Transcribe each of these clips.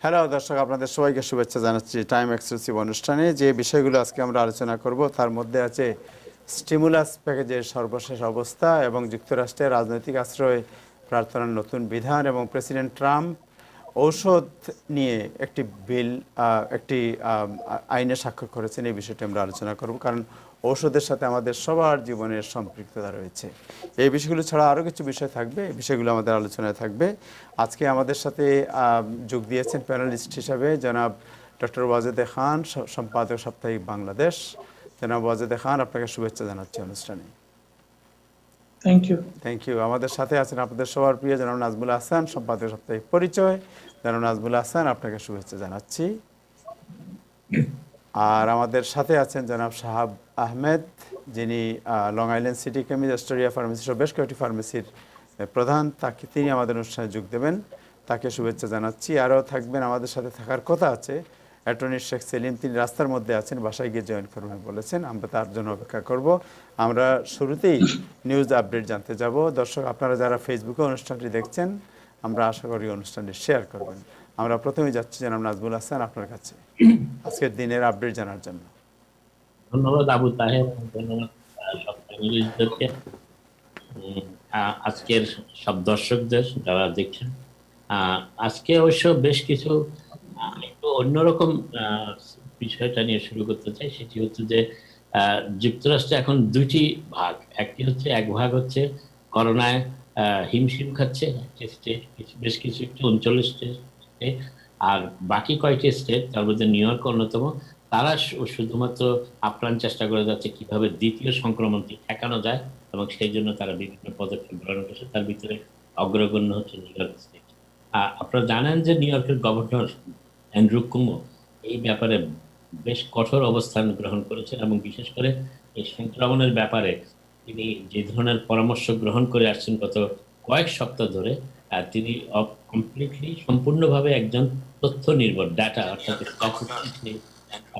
Hello দর্শক, আপনাদের সবাইকে শুভেচ্ছা জানাচ্ছি টাইম এক্সক্লুসিভ অনুষ্ঠানে। যে বিষয়গুলো আজকে আমরা আলোচনা করব তার মধ্যে আছে স্টিমুলাস প্যাকেজের সর্বশেষ অবস্থা এবং যুক্তরাষ্ট্রের রাজনৈতিক আশ্রয় প্রার্থনার নতুন বিধান এবং প্রেসিডেন্ট ট্রাম্প ঔষধ নিয়ে একটি বিল একটি আইনে স্বাক্ষর করেছেন। এই বিষয়টি আমরা আলোচনা করব, কারণ ঔষধের সাথে আমাদের সবার জীবনের সম্পৃক্ততা রয়েছে। এই বিষয়গুলো ছাড়া আরও কিছু বিষয় থাকবে, এই বিষয়গুলো আমাদের আলোচনায় থাকবে। আজকে আমাদের সাথে যোগ দিয়েছেন প্যানেলিস্ট হিসাবে জনাব ডক্টর ওয়াজেদে খান, সম্পাদক সাপ্তাহিক বাংলাদেশ। জনাব ওয়াজেদে খান, আপনাকে শুভেচ্ছা জানাচ্ছি অনুষ্ঠানে। Thank you. আমাদের সাথে আছেন আপনাদের সবার প্রিয় জনাব নাজমুল হাসান, সম্পাদক সাপ্তাহিক পরিচয়। জনাব নাজমুল হাসান, আপনাকে শুভেচ্ছা জানাচ্ছি। আর আমাদের সাথে আছেন জনাব শাহাব আহমেদ, যিনি long island city chemist, Astoria pharmacy সহ বেশ কয়েকটি ফার্মেসির প্রধান। তিনি আমাদের অনুষ্ঠানে যোগ দেবেন, তাকে শুভেচ্ছা জানাচ্ছি। আরও থাকবেন, আমাদের সাথে থাকার কথা আছে অ্যাটর্নি শেখ সেলিম। তিনি রাস্তার মধ্যে আছেন, বাসায় গিয়ে জয়েন করবেন বলেছেন, আমরা তার জন্য অপেক্ষা করব। আমরা শুরুতেই নিউজ আপডেট জানতে যাব। দর্শক, আপনারা যারা ফেসবুকে অনুষ্ঠানটি দেখছেন, আমরা আশা করি অনুষ্ঠানটি শেয়ার করবেন। আমরা প্রথমেই যাচ্ছি জনাব নাজমুল হাসান আপনার কাছে আজকের দিনের আপডেট জানার জন্য। ধন্যবাদ আবু তাহের, ধন্যবাদ সব প্যানেলিস্টদেরকে, আজকের সব দর্শকদের যারা দেখছেন। আজকে অবশ্য বেশ কিছু একটু অন্যরকম বিষয়টা নিয়ে শুরু করতে চাই। সেটি হচ্ছে যে যুক্তরাষ্ট্রে এখন দুটি ভাগ। এক ভাগ হচ্ছে করোনায় হিমশিম খাচ্ছে স্টেট, বেশ কিছু একটু 39 স্টেট, আর বাকি কয়েকটি স্টেট, তার মধ্যে নিউ ইয়র্ক অন্যতম, তারা শুধুমাত্র আপ্রাণ চেষ্টা করে যাচ্ছে কিভাবে দ্বিতীয় সংক্রমণটি ঠেকানো যায়, এবং সেই জন্য তারা বিভিন্ন পদক্ষেপ গ্রহণ করছে। তার ভিতরে অগ্রগণ্য হচ্ছে নিউ ইয়র্ক স্টেট। আপনারা জানেন যে নিউ ইয়র্কের গভর্নর অ্যান্ড্রু কুমো এই ব্যাপারে বেশ কঠোর অবস্থান গ্রহণ করেছেন, এবং বিশেষ করে এই সংক্রমণের ব্যাপারে তিনি যে ধরনের পরামর্শ গ্রহণ করে আসছেন গত কয়েক সপ্তাহ ধরে, তিনি কমপ্লিটলি সম্পূর্ণভাবে একজন তথ্য নির্ভর ডাটা, অর্থাৎ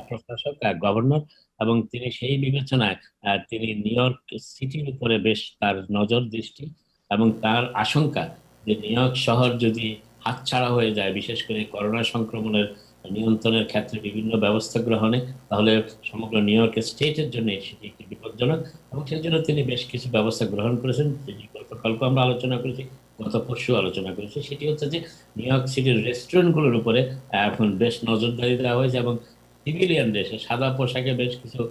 প্রশাসক, গভর্নর, এবং তিনি সেই বিবেচনায় তিনি নিউ ইয়র্ক সিটির উপরে বেশ তার নজর দৃষ্টি, এবং তার আশঙ্কা যে নিউ ইয়র্ক শহর যদি হাতছাড়া হয়ে যায়, বিশেষ করে করোনা সংক্রমণের নিয়ন্ত্রণের ক্ষেত্রে বিভিন্ন ব্যবস্থা গ্রহণে, তাহলে সমগ্র নিউ ইয়র্ক স্টেটের জন্য সেটি একটি বিপজ্জনক, এবং সেই জন্য তিনি বেশ কিছু ব্যবস্থা গ্রহণ করেছেন, যেটি গতকালকে আমরা আলোচনা করেছি, গত পরশু আলোচনা করেছি। সেটি হচ্ছে যে নিউ ইয়র্ক সিটির রেস্টুরেন্টগুলোর উপরে এখন বেশ নজরদারি দেওয়া হয়েছে, এবং সিভিলিয়ান দেশে সাদা পোশাকে বেশ কিছু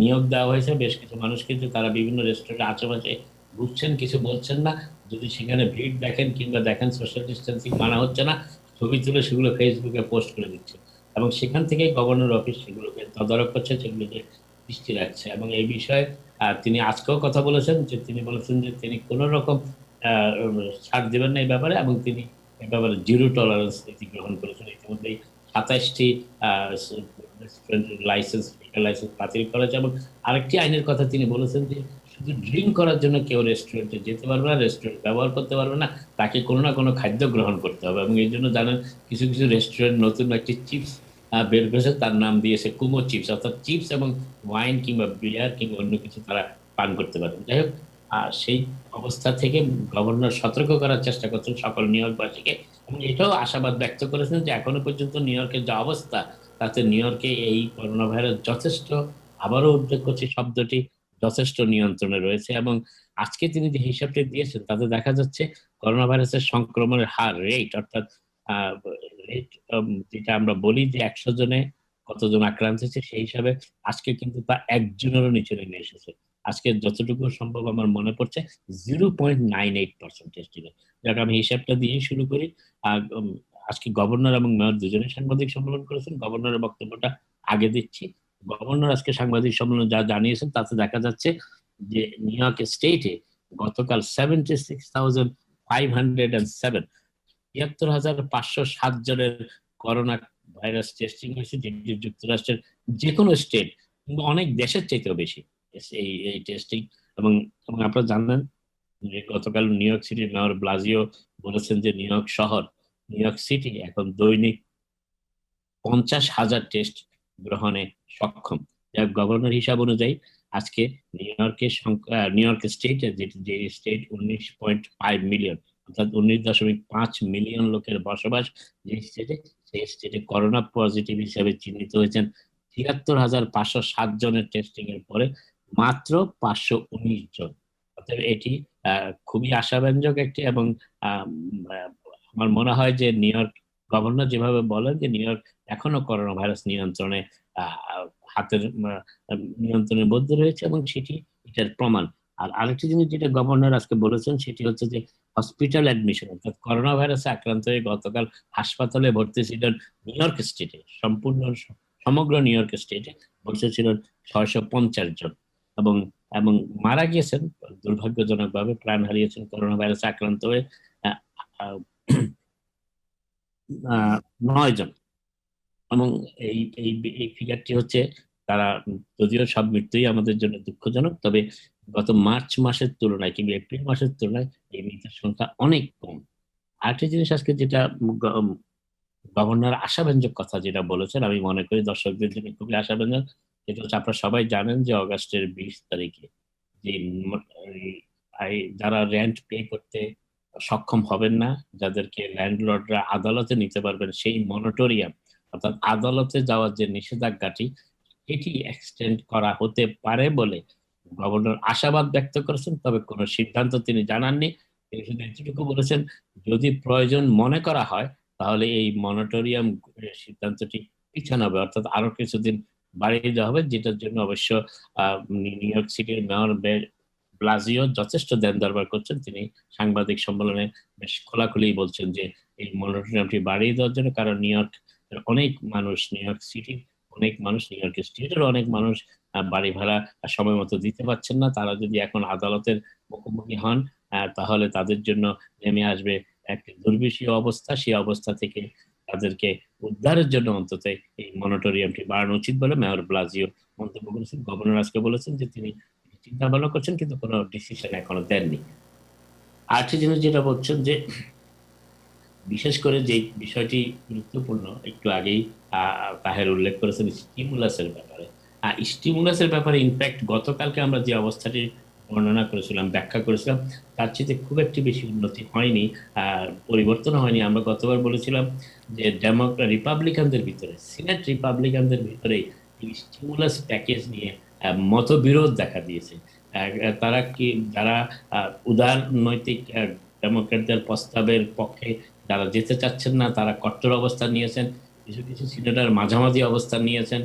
নিয়োগ দেওয়া হয়েছে। বেশ কিছু মানুষ কিন্তু তারা বিভিন্ন রেস্টুরেন্টের আশেপাশে ঘুরছেন, কিছু বলছেন না। যদি সেখানে ভিড় দেখেন কিংবা দেখেন সোশ্যাল ডিস্টেন্সিং মানা হচ্ছে না, ছবি তুলে সেগুলো ফেসবুকে পোস্ট করে দিচ্ছে, এবং সেখান থেকে গভর্নর অফিস সেগুলোকে তদারক করছে, সেগুলোকে দৃষ্টি রাখছে। এবং এই বিষয়ে তিনি আজকেও কথা বলেছেন, যে তিনি বলেছেন যে তিনি কোন রকম ছাড় দেবেন না এই ব্যাপারে, এবং তিনি এই ব্যাপারে জিরো টলারেন্স নীতি গ্রহণ করেছেন। ইতিমধ্যেই 27টি লাইসেন্স বাতিল করেছে, এবং আরেকটি আইনের কথা তিনি বলেছেন যে শুধু ড্রিঙ্ক করার জন্য কেউ রেস্টুরেন্টে যেতে পারবে না, রেস্টুরেন্ট ব্যবহার করতে পারবে না, তাকে কোনো না কোনো খাদ্য গ্রহণ করতে হবে। এবং এই জন্য জানেন, কিছু কিছু রেস্টুরেন্ট নতুন একটি চিপস বের করেছে, তার নাম দিয়েছে কুমো চিপস, অর্থাৎ চিপস এবং ওয়াইন কিংবা বিয়ার কিংবা অন্য কিছু তারা পান করতে পারবে। যাই হোক, সেই অবস্থা থেকে গভর্নর সতর্ক করার চেষ্টা করছেন সকল নিউ ইয়র্কবাসীকে, এবং এটাও আশাবাদ ব্যক্ত করেছেন যে এখনো পর্যন্ত নিউ ইয়র্কের যে অবস্থা, তাতে নিউ ইয়র্কে এই করোনা ভাইরাস যথেষ্ট, আবারও উল্লেখ করছি শব্দটি, যথেষ্ট নিয়ন্ত্রণে রয়েছে। এবং আজকে তিনি যে হিসাবটি দিয়েছেন তাতে দেখা যাচ্ছে করোনা ভাইরাসের সংক্রমণের হার, রেট, অর্থাৎ রেট, যেটা আমরা বলি যে 100 জনে কতজন আক্রান্ত হয়েছে, সেই হিসাবে আজকে কিন্তু তা একজনেরও নিচে নেমে এসেছে। আজকে যতটুকু সম্ভব আমার মনে পড়ছে 0.98% ছিল। যাক, আমি হিসাবটা দিয়ে শুরু করি। আজকে গভর্নর এবং মেয়র দুজনে সাংবাদিক সম্মেলন করেছেন। গভর্নরের বক্তব্যটা আগে দিচ্ছি। গভর্নর আজকে সাংবাদিক সম্মেলন যা জানিয়েছেন তাতে দেখা যাচ্ছে যে নিউ ইয়র্ক স্টেটে গতকাল 76,507 ৭৩,৫০৭ জনের করোনা ভাইরাস টেস্টিং হয়েছে, যেটি যুক্তরাষ্ট্রের যে কোনো স্টেট কিংবা অনেক দেশের চাইতেও বেশি এই টেস্টিং। এবং আপনারা জানেন যে গতকাল নিউ ইয়র্ক সিটির মেয়র ব্লাজিও বলেছেন যে নিউ ইয়র্ক সিটি এখন দৈনিক 50,000 টেস্ট গ্রহণে সক্ষম। যার গভর্নর হিসাব অনুযায়ী আজকে নিউ ইয়র্ক স্টেটে, যে স্টেট 19.5 মিলিয়ন, অর্থাৎ 19.5 মিলিয়ন লোকের বসবাস যে স্টেটে, সেই স্টেটে করোনা পজিটিভ হিসেবে চিহ্নিত হয়েছেন ৭৩,৫০৭ জনের টেস্টিং এর পরে মাত্র ৫১৯ জন। অতএব এটি খুবই আশাব্যঞ্জক একটি, এবং আমার মনে হয় যে নিউ ইয়র্ক গভর্নর যেভাবে বলেন যে নিউ ইয়র্ক এখনো করোনা ভাইরাস নিয়ন্ত্রণে হাতের নিয়ন্ত্রণের মধ্যে রয়েছে, এবং সেটি এটার প্রমাণ। আর আরেকটি জিনিস যেটা গভর্নর আজকে বলেছেন সেটি হচ্ছে যে হসপিটাল অ্যাডমিশন, অর্থাৎ করোনা ভাইরাসে আক্রান্ত হয়ে গতকাল হাসপাতালে ভর্তি ছিলেন নিউ ইয়র্ক স্টেটে, সমগ্র নিউ ইয়র্ক স্টেটে ভর্তি ছিলেন ৬৫০ জন, এবং এবং মারা গিয়েছেন দুর্ভাগ্যজনকভাবে, প্রাণ হারিয়েছেন করোনা ভাইরাসে আক্রান্ত হয়ে ৯ জন। এবং এই এই এই ফিগারটি হচ্ছে, তারা যদিও সব মৃত্যুই আমাদের জন্য দুঃখজনক, তবে গত মার্চ মাসের তুলনায় কিংবা এপ্রিল মাসের তুলনায় এই মৃতের সংখ্যা অনেক কম। আরেকটি জিনিস আজকে যেটা গভর্নর আশাব্যঞ্জক কথা যেটা বলেছেন, আমি মনে করি দর্শকদের জন্য খুবই আশাব্যঞ্জক, যেটা হচ্ছে আপনারা সবাই জানেন যে অগাস্টের 20 তারিখে যে যারা রেন্ট পে করতে সক্ষম হবেন না, যাদেরকে ল্যান্ডলর্ডরা আদালতে নিতে পারবেন, সেই মনিটরিয়াম অর্থাৎ আদালতে যাওয়ার যে নিষেধাজ্ঞাটি, এটি এক্সটেন্ড করা হতে পারে বলে গভর্নর আশাবাদ ব্যক্ত করেছেন, তবে কোনো সিদ্ধান্ত তিনি জানাননি। তিনি শুধু এতটুকু বলেছেন, যদি প্রয়োজন মনে করা হয় তাহলে এই মনিটরিয়াম সিদ্ধান্তটি পিছানো হবে, অর্থাৎ আরো কিছুদিন বাড়িয়ে দেওয়া হবে, যেটার জন্য অবশ্য নিউ ইয়র্ক সিটির মেয়র ব্লাজিও যথেষ্ট দেন দরবার করছেন। তিনি সাংবাদিক সম্মেলনে বেশ খোলাখুলি বলছেন যে এই মনিটরিয়ামটি বাড়িয়ে দেওয়ার জন্য, কারণ নিউ ইয়র্ক অনেক মানুষ, নিউ ইয়র্ক সিটির অনেক মানুষ, নিউ ইয়র্ক স্টেটের অনেক মানুষ বাড়ি ভাড়া সময় মতো দিতে পারছেন না। তারা যদি এখন আদালতের মুখোমুখি হন তাহলে তাদের জন্য নেমে আসবে এক দুর্বিষহ অবস্থা। সেই অবস্থা থেকে তাদেরকে উদ্ধারের জন্য অন্তত এই মনিটরিয়ামটি বাড়ানো উচিত বলে মেয়র ব্লাজিও মন্তব্য করেছেন। গভর্নর আজকে বলেছেন যে তিনি চিন্তা ভাবনা করছেন, কিন্তু কোনো ডিসিশন এখনো দেননি। আরেকটি জিনিস যেটা বলছেন যে বিশেষ করে যে বিষয়টি গুরুত্বপূর্ণ, একটু আগেই তাহের উল্লেখ করেছেন স্টিমুলাসের ব্যাপারে। স্টিমুলাসের ব্যাপারে ইনফ্যাক্ট গতকালকে আমরা যে অবস্থাটি বর্ণনা করেছিলাম, ব্যাখ্যা করেছিলাম, তার চেয়ে খুব একটি বেশি উন্নতি হয়নি, পরিবর্তন হয়নি। আমরা গতবার বলেছিলাম যে রিপাবলিকানদের ভিতরে, সিনেট রিপাবলিকানদের ভিতরে স্টিমুলাস প্যাকেজ নিয়ে মতবিরোধ দেখা দিয়েছে। তারা কি, যারা উদার নৈতিক ডেমোক্রেটদের প্রস্তাবের পক্ষে যারা যেতে চাচ্ছেন না, তারা কট্টর অবস্থান নিয়েছেন, কিছু কিছু সিনেটর মাঝামাঝি অবস্থান নিয়েছেন,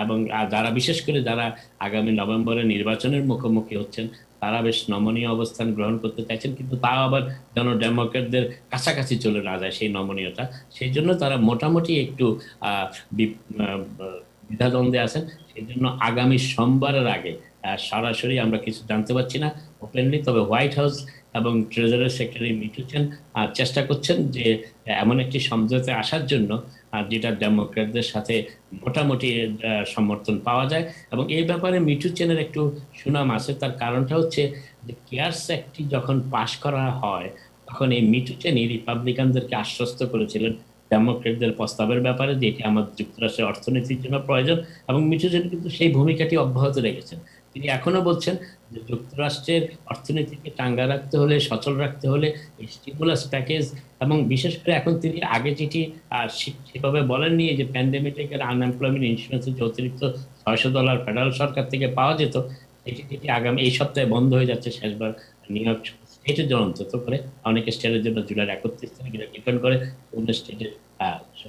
এবং যারা বিশেষ করে যারা আগামী নভেম্বরে নির্বাচনের মুখোমুখি হচ্ছেন, তারা বেশ নমনীয় অবস্থান গ্রহণ করতে চাইছেন, কিন্তু তাও আবার যেন ডেমোক্রেটদের কাছাকাছি চলে না যায় সেই নমনীয়তা, সেই জন্য তারা মোটামুটি একটু দ্বিধাদ্বন্দ্বে আছেন। সেই জন্য আগামী সোমবারের আগে সরাসরি আমরা কিছু জানতে পারছি না ওপেনলি, তবে হোয়াইট হাউস এবং ট্রেজারি সেক্রেটারি মিটুচেন চেষ্টা করছেন যে এমন একটি সমঝোতায় আসার জন্য যেটা ডেমোক্রেটদের সাথে মোটামুটি সমর্থন পাওয়া যায়। এবং এই ব্যাপারে মিটুচেনের একটু সুনাম আছে, তার কারণটা হচ্ছে যে কেয়ারস অ্যাক্টটি যখন পাশ করা হয় তখন এই মিটুচেনই রিপাবলিকানদেরকে আশ্বস্ত করেছিলেন ডেমোক্রেটদের প্রস্তাবের ব্যাপারে, যে এটি আমাদের যুক্তরাষ্ট্রের অর্থনীতির জন্য প্রয়োজন, এবং মিটুচেন কিন্তু সেই ভূমিকাটি অব্যাহত রেখেছেন। তিনি এখনো বলছেন যে যুক্তরাষ্ট্রের অর্থনীতিকে চাঙ্গা রাখতে হলে, সচল রাখতে হলে স্টিমুলাস প্যাকেজ, এবং বিশেষ করে এখন তিনি আগে যেটি সেভাবে বলেননি যে প্যান্ডেমিকের আনএমপ্লয়মেন্ট ইন্স্যুরেন্সের যে অতিরিক্ত $600 ফেডারেল সরকার থেকে পাওয়া যেত, সেটি যেটি আগামী এই সপ্তাহে বন্ধ হয়ে যাচ্ছে শেষবার নিউ ইয়র্ক স্টেটের জন্য, অন্তত করে অনেক স্টেটের জন্য জুলাই 31 তারিখ ডিপেন্ড করে কোন স্টেটের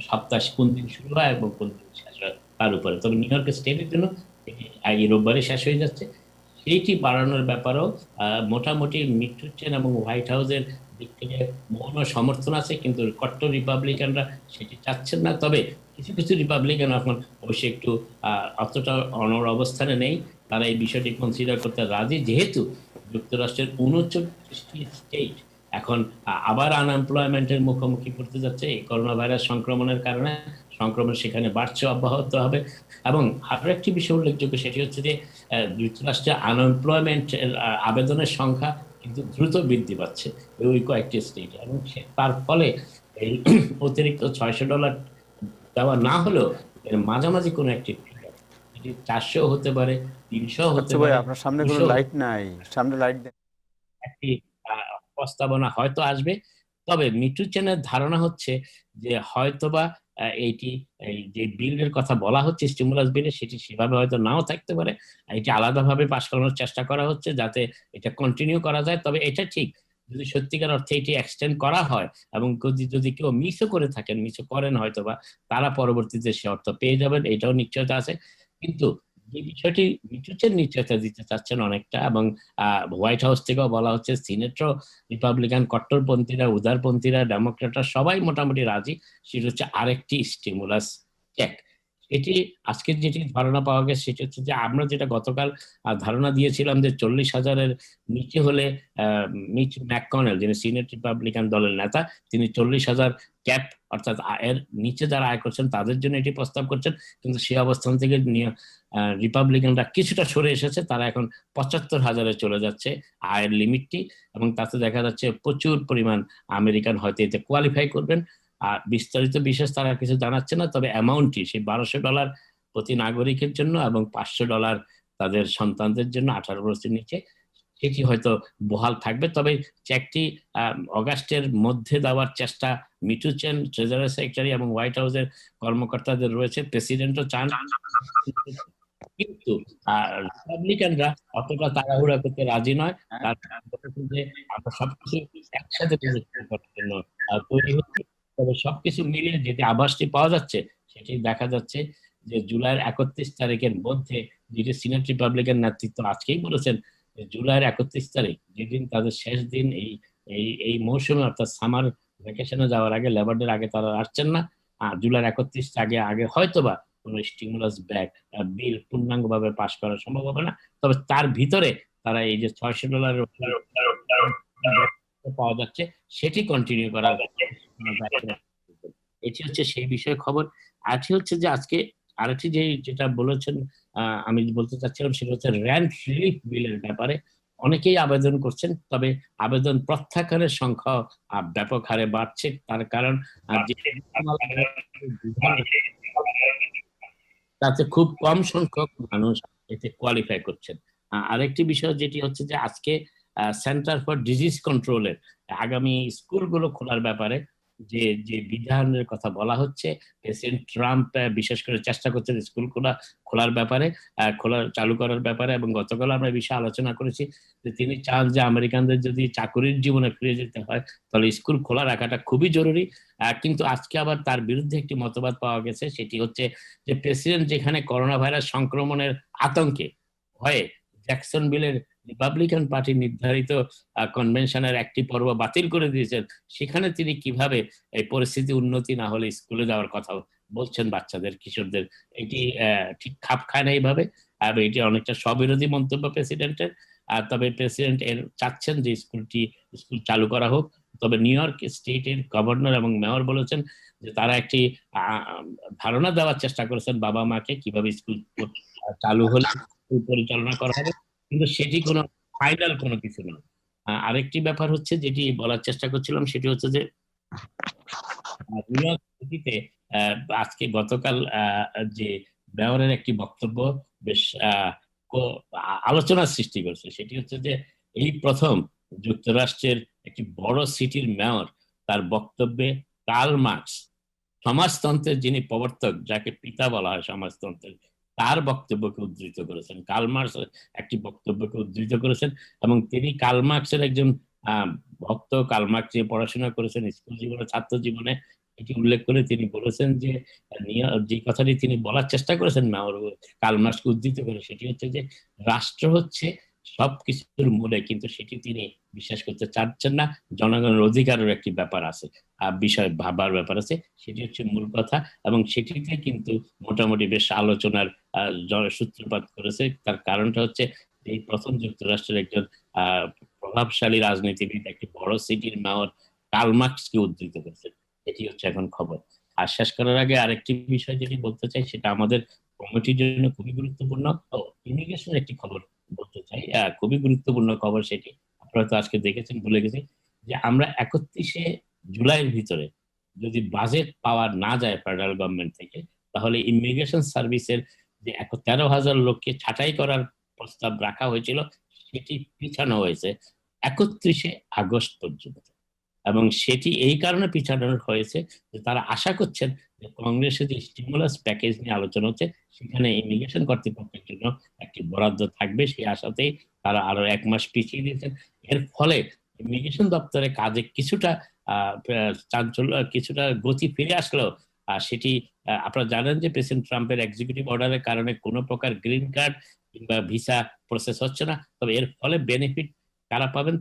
সপ্তাহ কোন দিন শুরু হয় এবং কোন দিন শেষ হয় তার উপরে। তবে নিউ ইয়র্ক স্টেটের জন্য এই রোববারে শেষ হয়ে যাচ্ছে। সেইটি বাড়ানোর ব্যাপারেও মোটামুটি মিটুচেন এবং হোয়াইট হাউসের দিক থেকে মৌন সমর্থন আছে, কিন্তু কট্টর রিপাবলিকানরা সেটি চাচ্ছেন না। তবে কিছু কিছু রিপাবলিকান এখন অবশ্যই একটু অতটা অনড় অবস্থানে নেই, তারা এই বিষয়টি কনসিডার করতে রাজি, যেহেতু যুক্তরাষ্ট্রের 39টি স্টেট এখন আবার আনএমপ্লয়মেন্টের মুখোমুখি পড়তে যাচ্ছে এই করোনা ভাইরাস সংক্রমণের কারণে। সংক্রমণ সেখানে বাড়ছে, অব্যাহত হবে। এবং আরো একটি বিষয় উল্লেখযোগ্য, সেটি হচ্ছে যে যুক্তরাষ্ট্রে আনএমপ্লয়মেন্ট আবেদনের সংখ্যা কিন্তু দ্রুত বৃদ্ধি পাচ্ছে ওই কয়েকটি স্টেটে, এবং তার ফলে এই অতিরিক্ত $600 দেওয়া না হলেও এর মাঝামাঝি কোনো একটি ফিগার, এটি 400 হতে পারে, 300 হতে ভাই পারে, আপনার সামনে কোনো 200 লাইট নাই, সামনে লাইট দেন। একটি প্রস্তাবনা হয়তো আসবে। তবে মিটুচেনের ধারণা হচ্ছে যে হয়তোবা এইটি এই যে বিলের কথা বলা হচ্ছে স্টিমুলাস বিলে, সেটি সেভাবে হয়তো নাও থাকতে পারে। এটি আলাদাভাবে পাশ করানোর চেষ্টা করা হচ্ছে যাতে এটা কন্টিনিউ করা যায়। তবে এটা ঠিক, যদি সত্যিকার অর্থে এটি এক্সটেন্ড করা হয় এবং যদি কেউ মিসও করে থাকেন, মিসও করেন হয়তোবা, তারা পরবর্তীতে সে অর্থ পেয়ে যাবেন, এটাও নিশ্চয়তা আছে। কিন্তু যে বিষয়টি মিটুচের নিশ্চয়তা দিতে চাচ্ছেন অনেকটা, এবং হোয়াইট হাউস থেকেও বলা হচ্ছে, সিনেটও রিপাবলিকান কট্টরপন্থীরা, উদারপন্থীরা, ডেমোক্রেটরা সবাই মোটামুটি রাজি, সেটা হচ্ছে আরেকটি স্টিমুলাস চেক। এটি আজকের যেটি ধারণা পাওয়া গেছে সেটি হচ্ছে যে আমরা যেটা গতকাল ধারণা দিয়েছিলাম যে 40,000-এর নিচে হলে মিচ ম্যাককনেল, যিনি সিনেট রিপাবলিকান দলের নেতা, তিনি 40,000 ক্যাপ, অর্থাৎ এর নিচে যারা আয় করছেন তাদের জন্য এটি প্রস্তাব করছেন। কিন্তু সেই অবস্থান থেকে রিপাবলিকানরা কিছুটা সরে এসেছে, তারা এখন 75,000-এ চলে যাচ্ছে আয়ের লিমিটটি, এবং তাতে দেখা যাচ্ছে প্রচুর পরিমাণ আমেরিকান হয়তো এতে কোয়ালিফাই করবেন। আর বিস্তারিত বিশেষ তারা কিছু জানাচ্ছে না, তবে অ্যামাউন্টটি সেই $1,200 প্রতি নাগরিকের জন্য এবং $500 তাদের সন্তানদের জন্য 18 বছরের নিচে, সেটি হয়তো বহাল থাকবে। তবে চেকটি অগাস্টের মধ্যে দেওয়ার চেষ্টা মিটুচেন, ট্রেজারি সেক্রেটারি এবং হোয়াইট হাউসের কর্মকর্তাদের রয়েছে, প্রেসিডেন্টও চান। কিন্তু রিপাবলিকানরা অতটা তাড়াহুড়া করতে রাজি নয়। তারা বলেছেন যে আমরা সবকিছু একসাথে করার জন্য তৈরি হচ্ছে। তবে সবকিছু মিলিয়ে যেটি আভাসটি পাওয়া যাচ্ছে, সেটি দেখা যাচ্ছে যে জুলাইয়ের 31 তারিখের মধ্যে, যেটি সিনেট রিপাবলিকান নেতৃত্ব আজকেই বলেছেন যে জুলাইয়ের 31 তারিখ, যেদিন তাদের শেষ দিন এই এই এই মৌসুমে, অর্থাৎ সামার ভ্যাকেশনে যাওয়ার আগে, লেবার ডের আগে তারা আসছেন না। জুলাইয়ের 31 আগে আগে হয়তোবা কোন স্টিমুলাস বিল পূর্ণাঙ্গভাবে পাশ করা সম্ভব হবে না। তবে তার ভিতরে তারা এই যে $600 পাওয়া যাচ্ছে, সেটি কন্টিনিউ করা যাচ্ছে। এটি হচ্ছে সেই বিষয়ে খবর। আরেকটি হচ্ছে যে আজকে আরেকটি যেটা বলেছেন, আমি বলতে চাচ্ছিলাম, সেটা হচ্ছে র্যান্ট রিলিফ বিলের ব্যাপারে অনেকেই আবেদন করছেন, তবে আবেদন প্রত্যাখ্যানের সংখ্যা ব্যাপক হারে বাড়ছে। তার কারণ তাতে খুব কম সংখ্যক মানুষ এতে কোয়ালিফাই করছেন। আরেকটি বিষয় যেটি হচ্ছে যে আজকে সেন্টার ফর ডিজিজ কন্ট্রোলের আগামী স্কুলগুলো খোলার ব্যাপারে যে যে বিধানের কথা বলা হচ্ছে, প্রেসিডেন্ট ট্রাম্প বিশেষ করে চেষ্টা করছেন স্কুল খোলার ব্যাপারে, চালু করার ব্যাপারে। এবং গতকাল আমরা এই বিষয়ে আলোচনা করেছি যে তিনি চান যে আমেরিকানদের যদি চাকুরির জীবনে ফিরে যেতে হয়, তাহলে স্কুল খোলা রাখাটা খুবই জরুরি। কিন্তু আজকে আবার তার বিরুদ্ধে একটি মতবাদ পাওয়া গেছে, সেটি হচ্ছে যে প্রেসিডেন্ট যেখানে করোনা ভাইরাস সংক্রমণের আতঙ্কে ভয়ে জ্যাকসন বিলের রিপাবলিকান পার্টি নির্ধারিত কনভেনশনের একটি পর্ব বাতিল করে দিয়েছেন, সেখানে তিনি কিভাবে এই পরিস্থিতি উন্নতি না হলে স্কুলে যাওয়ার কথা বলছেন বাচ্চাদের, কিশোরদের, এটি ঠিক খাপ খায় না এইভাবে। আর এটি অনেকটা স্ববিরোধী মন্তব্য প্রেসিডেন্টের। তবে প্রেসিডেন্ট চাচ্ছেন যে স্কুল চালু করা হোক। তবে নিউ ইয়র্ক স্টেটের গভর্নর এবং মেয়র বলেছেন যে তারা একটি ধারণা দেওয়ার চেষ্টা করেছেন বাবা মাকে, কিভাবে স্কুল চালু হলে পরিচালনা করা হবে, কিন্তু সেটি কোনো ফাইনাল কোনো কিছু নয়। আরেকটি ব্যাপার হচ্ছে যেটি বলার চেষ্টা করছিলাম, সেটি হচ্ছে যে নিউ ইয়র্ক সিটিতে আজকে গতকাল যে মেয়রের একটি বক্তব্য বেশ আলোচনার সৃষ্টি করছে, সেটি হচ্ছে যে এই প্রথম যুক্তরাষ্ট্রের একটি বড় সিটির মেয়র তার বক্তব্যে কার্ল মার্কস, সমাজতন্ত্রের যিনি প্রবর্তক, যাকে পিতা বলা হয় সমাজতন্ত্রের, তার বক্তব্যকে উদ্ধৃত করেছেন। কার্ল মার্কস একটি বক্তব্যকে উদ্ধৃত করেছেন, এবং তিনি কার্ল মার্কসের একজন ভক্ত, কার্ল মার্কস নিয়ে পড়াশোনা করেছেন স্কুল জীবনে, ছাত্র জীবনে। এটি উল্লেখ করে তিনি বলেছেন যে যে কথাটি তিনি বলার চেষ্টা করেছেন মেয়র কার্ল মার্কসকে উদ্ধৃত করে, সেটি হচ্ছে যে রাষ্ট্র হচ্ছে সবকিছুর মূলে, কিন্তু সেটি তিনি বিশ্বাস করতে চাচ্ছেন না। জনগণের অধিকারের একটি ব্যাপার আছে, বিষয় ভাবার ব্যাপার আছে, সেটি হচ্ছে মূল কথা। এবং সেটিতে কিন্তু মোটামুটি বেশ আলোচনার সূত্রপাত করেছে। তার কারণটা হচ্ছে এই প্রথম যুক্তরাষ্ট্রের একজন প্রভাবশালী রাজনীতিবিদ একটি বড় সিটির মেয়র কার্ল মার্কসকে উদ্ধৃত করেছেন। এটি হচ্ছে এখন খবর। আর শেষ করার আগে আরেকটি বিষয় যেটি বলতে চাই, সেটা আমাদের কমিটির জন্য খুবই গুরুত্বপূর্ণ। ইমিগ্রেশনের একটি খবর বলতে চাই, খুবই গুরুত্বপূর্ণ খবর সেটি। আপনারা তো আজকে দেখেছেন, ভুলে গেছি যে আমরা 31শে জুলাইয়ের ভিতরে যদি বাজেট পাওয়া না যায় ফেডারেল গভর্নমেন্ট থেকে, তাহলে ইমিগ্রেশন সার্ভিসের যে 13,000 লোককে ছাঁটাই করার প্রস্তাব রাখা হয়েছিল, সেটি পিছানো হয়েছে 31শে আগস্ট পর্যন্ত। এবং সেটি এই কারণে পিছানো হয়েছে যে তারা আশা করছেন যে কংগ্রেসে যে স্টিমুলাস প্যাকেজ নিয়ে আলোচনা হচ্ছে সেখানে ইমিগ্রেশন কর্তৃপক্ষের জন্য একটি বরাদ্দ থাকবে, সেই আশাতেই তারা আরো 1 মাস পিছিয়ে দিয়েছেন। এর ফলে ইমিগ্রেশন দপ্তরের কাজে কিছুটা চাঞ্চল্য, কিছুটা গতি ফিরে আসলেও সেটি আপনারা জানেন যে প্রেসিডেন্ট ট্রাম্পের এক্সিকিউটিভ অর্ডারের কারণে কোনো প্রকার গ্রিন কার্ড কিংবা ভিসা প্রসেস হচ্ছে না। তবে এর ফলে বেনিফিট কারা পাবেন?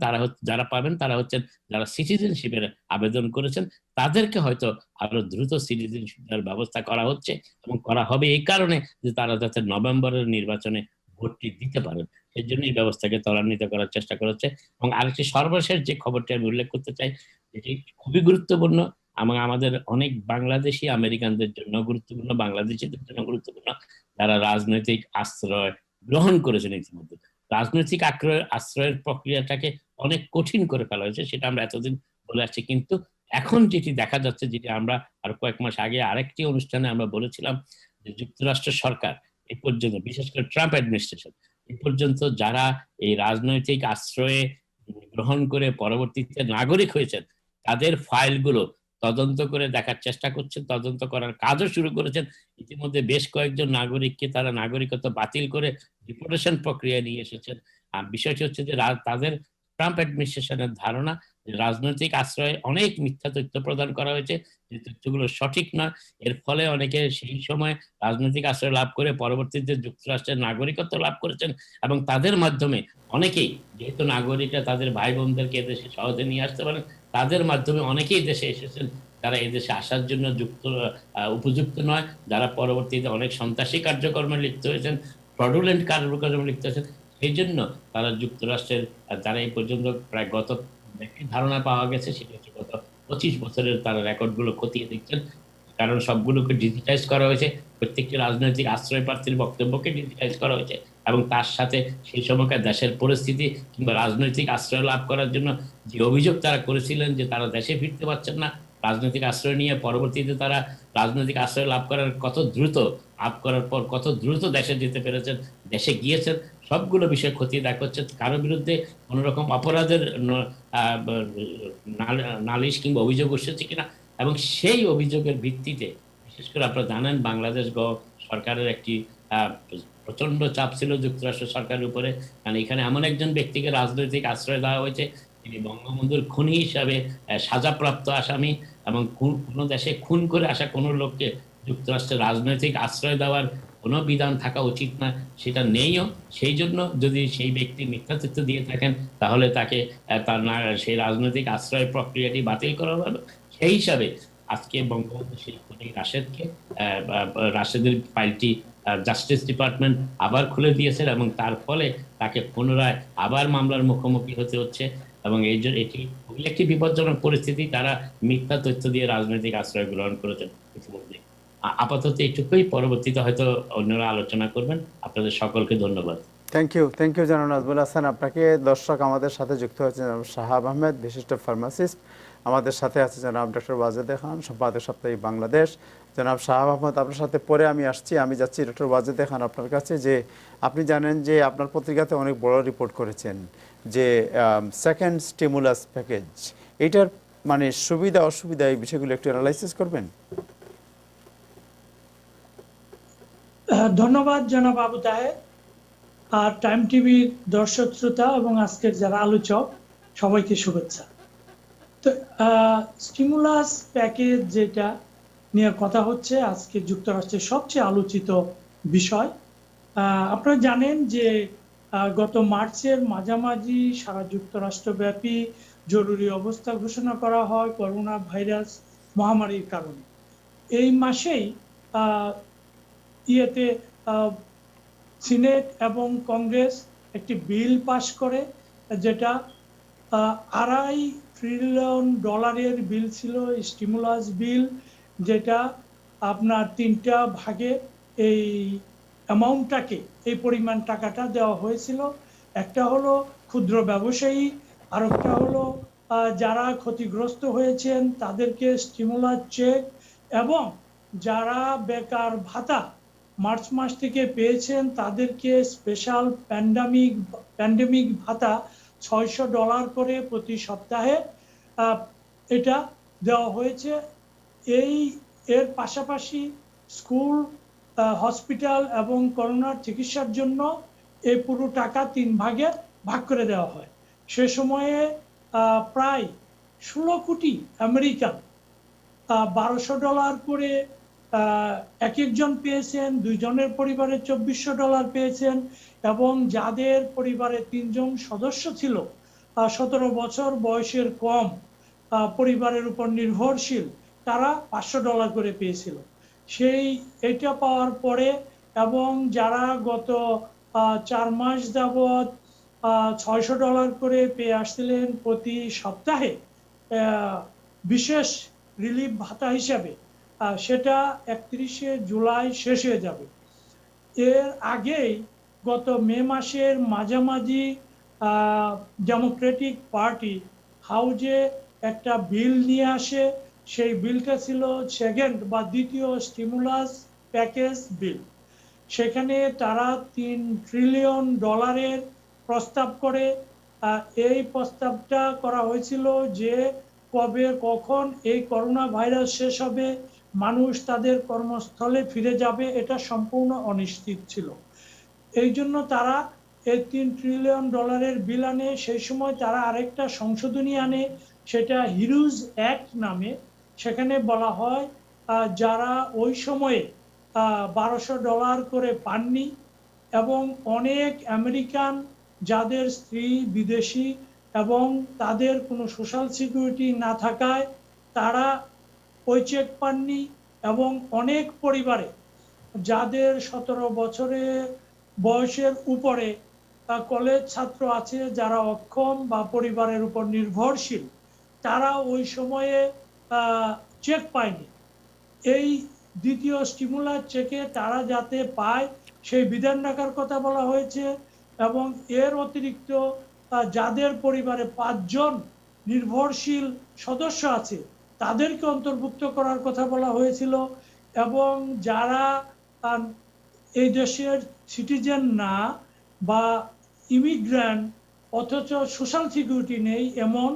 যারা পাবেন তারা হচ্ছেন যারা সিটিজেনশিপের আবেদন করেছেন, তাদেরকে হয়তো আরো দ্রুত সিটিজেনশিপের ব্যবস্থা করা হচ্ছে এবং করা হবে এই কারণে যে তারা যাতে নভেম্বরের নির্বাচনে ভোটটি দিতে পারেন, সেই জন্য এই ব্যবস্থাকে ত্বরান্বিত করার চেষ্টা করা হচ্ছে। এবং আরেকটি সর্বশেষ যে খবরটি আমি উল্লেখ করতে চাই, যেটি খুবই গুরুত্বপূর্ণ এবং আমাদের অনেক বাংলাদেশি আমেরিকানদের জন্য গুরুত্বপূর্ণ, বাংলাদেশিদের জন্য গুরুত্বপূর্ণ, যারা রাজনৈতিক আশ্রয় গ্রহণ করেছেন ইতিমধ্যে। রাজনৈতিক আশ্রয়ের প্রক্রিয়াটাকে অনেক কঠিন করে ফেলা হয়েছে, সেটা আমরা এতদিন বলে আসছি। কিন্তু এখন যেটি দেখা যাচ্ছে, যেটি আমরা আর কয়েক মাস আগে আরেকটি অনুষ্ঠানে আমরা বলেছিলাম, যে যুক্তরাষ্ট্র সরকার এ পর্যন্ত, বিশেষ করে ট্রাম্প অ্যাডমিনিস্ট্রেশন এ পর্যন্ত যারা এই রাজনৈতিক আশ্রয়ে গ্রহণ করে পরবর্তীতে নাগরিক হয়েছেন, তাদের ফাইলগুলো তদন্ত করে দেখার চেষ্টা করছেন, তদন্ত করার কাজও শুরু করেছেন। ইতিমধ্যে বেশ কয়েকজন নাগরিককে তারা নাগরিকত্ব বাতিল করে ডিপোর্টেশন প্রক্রিয়া নিয়ে এসেছেন। আর বিষয়টি হচ্ছে যে তাদের ট্রাম্প অ্যাডমিনিস্ট্রেশনের ধারণা যে রাজনৈতিক আশ্রয়ে অনেক মিথ্যা তথ্য প্রদান করা হয়েছে, যে তথ্যগুলো সঠিক নয়। এর ফলে অনেকে সেই সময় রাজনৈতিক আশ্রয় লাভ করে পরবর্তীতে যুক্তরাষ্ট্রের নাগরিকত্ব লাভ করেছেন এবং তাদের মাধ্যমে অনেকেই, যেহেতু নাগরিকরা তাদের ভাই বোনদেরকে এদেশে সহজে নিয়ে আসতে পারেন, তাদের মাধ্যমে অনেকেই দেশে এসেছেন যারা এদেশে আসার জন্য উপযুক্ত নয়, যারা পরবর্তীতে অনেক সন্ত্রাসী কার্যক্রমে লিপ্ত হয়েছেন, ফ্রডুলেন্ট কার্যক্রমে লিপ্ত হয়েছেন। সেই জন্য তারা যুক্তরাষ্ট্রের, যারা এই পর্যন্ত প্রায় গত একটি ধারণা পাওয়া গেছে, সেটা হচ্ছে গত 25 বছরের তারা রেকর্ডগুলো খতিয়ে দেখছেন, কারণ সবগুলোকে ডিজিটাইজ করা হয়েছে, প্রত্যেকটি রাজনৈতিক আশ্রয় প্রার্থীর বক্তব্যকে ডিজিটাইজ করা হয়েছে এবং তার সাথে সেই সময়কার দেশের পরিস্থিতি কিংবা রাজনৈতিক আশ্রয় লাভ করার জন্য যে অভিযোগ তারা করেছিলেন যে তারা দেশে ফিরতে পারছেন না, রাজনৈতিক আশ্রয় নিয়ে পরবর্তীতে তারা রাজনৈতিক আশ্রয় লাভ করার পর কত দ্রুত দেশে যেতে পেরেছেন, দেশে গিয়েছেন, সবগুলো বিষয় খতিয়ে দেখা হচ্ছে। কারো বিরুদ্ধে কোন রকম অপরাধের নালিশ কিংবা অভিযোগ এসেছে কিনা, এবং সেই অভিযোগের ভিত্তিতে বিশেষ করে আপনারা জানেন বাংলাদেশ সরকারের একটি প্রচন্ড চাপ ছিল যুক্তরাষ্ট্র সরকারের উপরে, কারণ এখানে এমন একজন ব্যক্তিকে রাজনৈতিক আশ্রয় দেওয়া হয়েছে তিনি বঙ্গবন্ধুর খুনি হিসাবে সাজাপ্রাপ্ত আসামি, এবং কোনো দেশে খুন করে আসা কোনো লোককে যুক্তরাষ্ট্রের রাজনৈতিক আশ্রয় দেওয়ার কোনো বিধান থাকা উচিত না, সেটা নেইও। সেই জন্য যদি সেই ব্যক্তি মিথ্যা তথ্য দিয়ে থাকেন তাহলে তাকে সেই রাজনৈতিক আশ্রয় প্রক্রিয়াটি বাতিল করা হবে। সেই হিসাবে আজকে বঙ্গবন্ধু সেই খুনি রাশেদের ফাইলটি জাস্টিস ডিপার্টমেন্ট আবার খুলে দিয়েছে এবং তার ফলে তাকে পুনরায় আবার মামলার মুখোমুখি হতে হচ্ছে, এবং এই জন্য এটি খুবই একটি বিপজ্জনক পরিস্থিতি। তারা মিথ্যা তথ্য দিয়ে রাজনৈতিক আশ্রয় গ্রহণ করেছেন ইতিমধ্যে। আপাতত এইটুকুই, পরবর্তীতে হয়তো অন্যরা আলোচনা করবেন। আপনাদের সকলকে ধন্যবাদ। থ্যাংক ইউ জনাব নাজমুল হাসান। আপনাকে দর্শক আমাদের সাথে যুক্ত হয়েছে জনাব শাহাব আহমেদ, বিশিষ্ট ফার্মাসিস্ট। আমাদের সাথে আছে জনাব ডক্টর ওয়াজেদ খান, সম্পাদক সাপ্তাহিক বাংলাদেশ। জনাব শাহাব আহমেদ, আপনার সাথে পরে আমি যাচ্ছি ডক্টর ওয়াজেদ খান আপনার কাছে। যে আপনি জানেন যে আপনার পত্রিকাতে অনেক বড় রিপোর্ট করেছেন যে সেকেন্ড স্টিমুলাস প্যাকেজ, এইটার মানে সুবিধা অসুবিধা এই বিষয়গুলো একটু অ্যানালাইসিস করবেন। ধন্যবাদ জনাব আবু তাহের। আর টাইম টিভির দর্শক শ্রোতা এবং আজকের যারা আলোচক সবাইকে শুভেচ্ছা। তো স্টিমুলাস প্যাকেজ যেটা নিয়ে কথা হচ্ছে আজকে যুক্তরাষ্ট্রের সবচেয়ে আলোচিত বিষয়। আপনারা জানেন যে গত মার্চের মাঝামাঝি সারা যুক্তরাষ্ট্রব্যাপী জরুরি অবস্থা ঘোষণা করা হয় করোনা ভাইরাস মহামারীর কারণে। এই মাসেই সিনেট এবং কংগ্রেস একটি বিল পাশ করে, যেটা $2.5 ট্রিলিয়ন বিল ছিল, স্টিমুলাস বিল, যেটা আপনার 3টা ভাগে এই অ্যামাউন্টটাকে, এই পরিমাণ টাকাটা দেওয়া হয়েছিল। একটা হলো ক্ষুদ্র ব্যবসায়ী, আর একটা হলো যারা ক্ষতিগ্রস্ত হয়েছেন তাদেরকে স্টিমুলাস চেক, এবং যারা বেকার ভাতা মার্চ মাস থেকে পেয়েছেন তাদেরকে স্পেশাল প্যান্ডেমিক ভাতা $600 করে প্রতি সপ্তাহে এটা দেওয়া হয়েছে। এই এর পাশাপাশি স্কুল, হসপিটাল এবং করোনার চিকিৎসার জন্য এই পুরো টাকা 3 ভাগে ভাগ করে দেওয়া হয়। সে সময়ে প্রায় 16 কোটি আমেরিকান $1200 করে এক একজন পেয়েছেন, 2 জনের পরিবারে $2400 পেয়েছেন, এবং যাদের পরিবারে 3 জন সদস্য ছিল, 17 বছর বয়সের কম, পরিবারের উপর নির্ভরশীল, তারা $500 করে পেয়েছিল। এটা পাওয়ার পরে এবং যারা গত 4 মাস যাবৎ $600 করে পেয়ে আসছিলেন প্রতি সপ্তাহে বিশেষ রিলিফ ভাতা হিসাবে, সেটা 31শে জুলাই শেষ হয়ে যাবে। এর আগেই গত মে মাসের মাঝামাঝি ডেমোক্রেটিক পার্টি হাউজে একটা বিল নিয়ে আসে। সেই বিলটা ছিল সেকেন্ড বা দ্বিতীয় স্টিমুলাস প্যাকেজ বিল। সেখানে তারা $3 ট্রিলিয়ন প্রস্তাব করে। এই প্রস্তাবটা করা হয়েছিল যে কবে কখন এই করোনা ভাইরাস শেষ হবে, মানুষ তাদের কর্মস্থলে ফিরে যাবে, এটা সম্পূর্ণ অনিশ্চিত ছিল। এই জন্য তারা এই $3 ট্রিলিয়ন বিল আনে। সেই সময় তারা আরেকটা সংশোধনী আনে, সেটা হিরোজ অ্যাক্ট নামে। সেখানে বলা হয় যারা ওই সময়ে $1200 করে পাননি এবং অনেক আমেরিকান যাদের স্ত্রী বিদেশি এবং তাদের কোনো সোশ্যাল সিকিউরিটি না থাকায় তারা ওই চেক পাননি, এবং অনেক পরিবারে যাদের 17 বছরের বয়সের উপরে কলেজ ছাত্র আছে, যারা অক্ষম বা পরিবারের উপর নির্ভরশীল, তারা ওই সময়ে চেক পায়নি। এই দ্বিতীয় স্টিমুলাস চেকে তারা যাতে পায় সেই বিধান রাখার কথা বলা হয়েছে। এবং এর অতিরিক্ত যাদের পরিবারে 5 জন নির্ভরশীল সদস্য আছে তাদেরকে অন্তর্ভুক্ত করার কথা বলা হয়েছিল। এবং যারা এই দেশের সিটিজেন না বা ইমিগ্রান্ট অথচ সোশ্যাল সিকিউরিটি নেই এমন,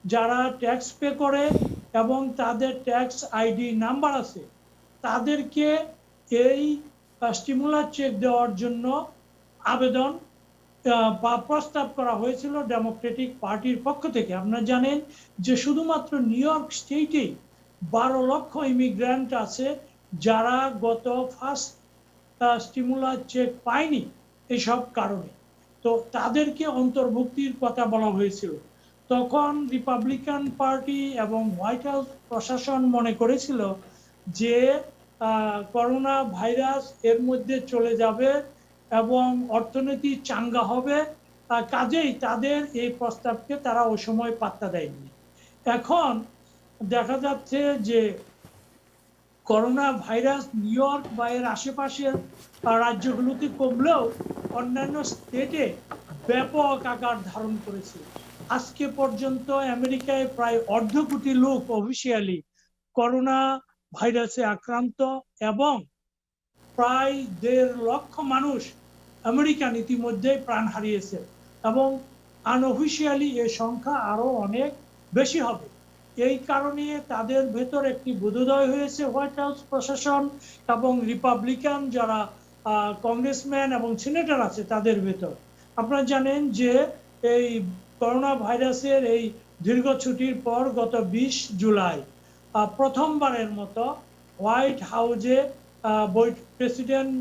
যারা ট্যাক্স পে করে এবং তাদের ট্যাক্স আইডি নাম্বার আছে, তাদেরকে এই স্টিমুলাস চেক দেওয়ার জন্য আবেদন বা প্রস্তাব করা হয়েছিল ডেমোক্রেটিক পার্টির পক্ষ থেকে। আপনারা জানেন যে শুধুমাত্র নিউ ইয়র্ক স্টেটেই 12 লক্ষ ইমিগ্রান্ট আছে যারা গত ফার্স্ট স্টিমুলাস চেক পায়নি এইসব কারণে। তো তাদেরকে অন্তর্ভুক্তির কথা বলা হয়েছিল। তখন রিপাবলিকান পার্টি এবং হোয়াইট হাউস প্রশাসন মনে করেছিল যে করোনা ভাইরাস এর মধ্যে চলে যাবে এবং অর্থনীতি চাঙ্গা হবে, কাজেই তাদের এই প্রস্তাবকে তারা ওই সময় পাত্তা দেয়নি। এখন দেখা যাচ্ছে যে করোনা ভাইরাস নিউ ইয়র্ক বা এর আশেপাশের রাজ্যগুলোতে কমলেও অন্যান্য স্টেটে ব্যাপক আকার ধারণ করেছে। আজকে পর্যন্ত আমেরিকায় প্রায় 1.5 কোটি লোক অফিসিয়ালি করোনা ভাইরাসে আক্রান্ত এবং প্রায় 1.5 লক্ষ মানুষ আমেরিকান ইতিমধ্যে প্রাণ হারিয়েছে, এবং আনঅফিসিয়ালি এই সংখ্যা আরো অনেক বেশি হবে। এই কারণে তাদের ভেতর একটি বোধোদয় হয়েছে হোয়াইট হাউস প্রশাসন এবং রিপাবলিকান যারা কংগ্রেসম্যান এবং সিনেটর আছে তাদের ভেতর। আপনারা জানেন যে এই করোনা ভাইরাসের এই দীর্ঘ ছুটির পর গত 20 জুলাই প্রথমবারের মতো হোয়াইট হাউসে প্রেসিডেন্ট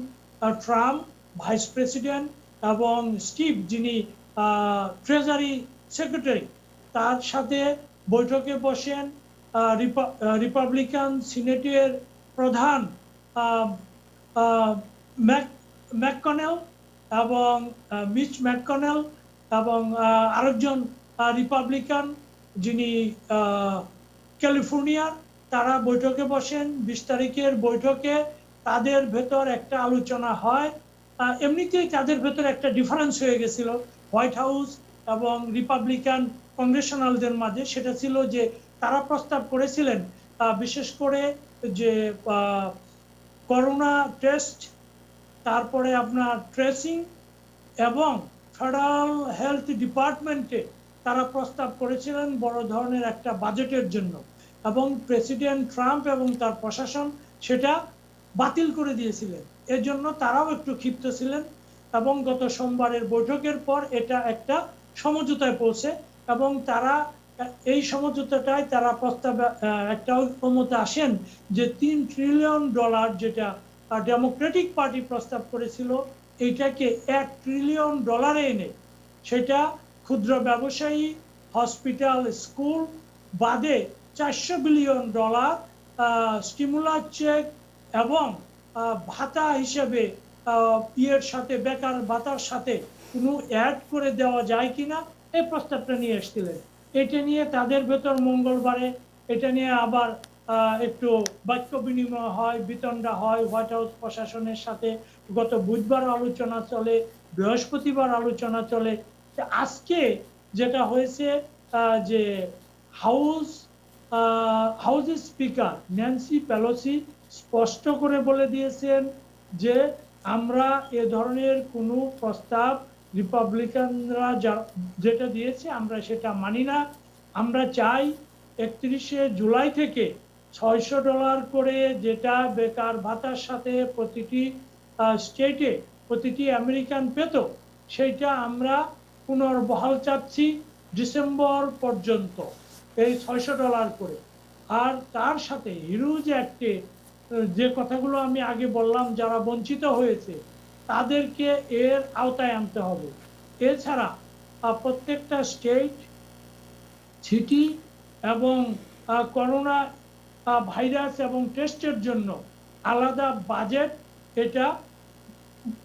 ট্রাম্প, ভাইস প্রেসিডেন্ট এবং স্টিভ যিনি ট্রেজারি সেক্রেটারি তার সাথে বৈঠকে বসেন রিপাবলিকান সিনেটের প্রধান ম্যাককনেল এবং মিচ ম্যাককনেল এবং আরেকজন রিপাবলিকান যিনি ক্যালিফোর্নিয়ার, তারা বৈঠকে বসেন। 20 তারিখের বৈঠকে তাদের ভেতর একটা আলোচনা হয়। এমনিতেই তাদের ভেতর একটা ডিফারেন্স হয়ে গেছিল হোয়াইট হাউস এবং রিপাবলিকান কংগ্রেশনালদের মাঝে। সেটা ছিল যে তারা প্রস্তাব করেছিলেন বিশেষ করে যে করোনা টেস্ট, তারপরে আপনার ট্রেসিং এবং ফেডারেল হেলথ ডিপার্টমেন্টে তারা প্রস্তাব করেছিলেন বড় ধরনের একটা বাজেটের জন্য। এবং প্রেসিডেন্ট ট্রাম্প এবং তার প্রশাসন সেটা বাতিল করে দিয়েছিলেন। এর জন্য তারাও একটু ক্ষিপ্ত ছিলেন এবং গত সোমবারের বৈঠকের পর এটা একটা সমঝোতায় পৌঁছে এবং তারা এই সমঝোতাটায় তারা প্রস্তাবে একটা ঐকমত্যে আসেন যে $3 ট্রিলিয়ন যেটা ডেমোক্রেটিক পার্টি প্রস্তাব করেছিল এইটাকে $1 ট্রিলিয়ন এনে সেটা ক্ষুদ্র ব্যবসায়ী, হসপিটাল, স্কুল বাদে $400 বিলিয়ন স্টিমুলাস চেক এবং ভাতা হিসেবে ইয়ের সাথে বেকার ভাতার সাথে কোনো অ্যাড করে দেওয়া যায় কিনা এই প্রস্তাবটা নিয়ে এসেছিলেন। এটা নিয়ে তাদের ভেতর মঙ্গলবারে এটা নিয়ে আবার একটু বাক্য বিনিময় হয়, বিতণ্ডা হয় হোয়াইট হাউস প্রশাসনের সাথে। গত বুধবার আলোচনা চলে, বৃহস্পতিবার আলোচনা চলে। আজকে যেটা হয়েছে যে হাউসের স্পিকার ন্যান্সি পেলোসি স্পষ্ট করে বলে দিয়েছেন যে আমরা এ ধরনের কোনো প্রস্তাব রিপাবলিকানরা যেটা দিয়েছে আমরা সেটা মানি না। আমরা চাই 31শে জুলাই থেকে $600 করে যেটা বেকার ভাতার সাথে প্রতিটি স্টেটে প্রতিটি আমেরিকান পেত সেইটা আমরা পুনর্বহাল চাচ্ছি ডিসেম্বর পর্যন্ত, এই $600 করে। আর তার সাথে হিউজ অ্যাক্টে যে কথাগুলো আমি আগে বললাম যারা বঞ্চিত হয়েছে তাদেরকে এর আওতায় আনতে হবে। এছাড়া প্রত্যেকটা স্টেট, সিটি এবং করোনা ভাইরাস এবং টেস্টের জন্য আলাদা বাজেট এটা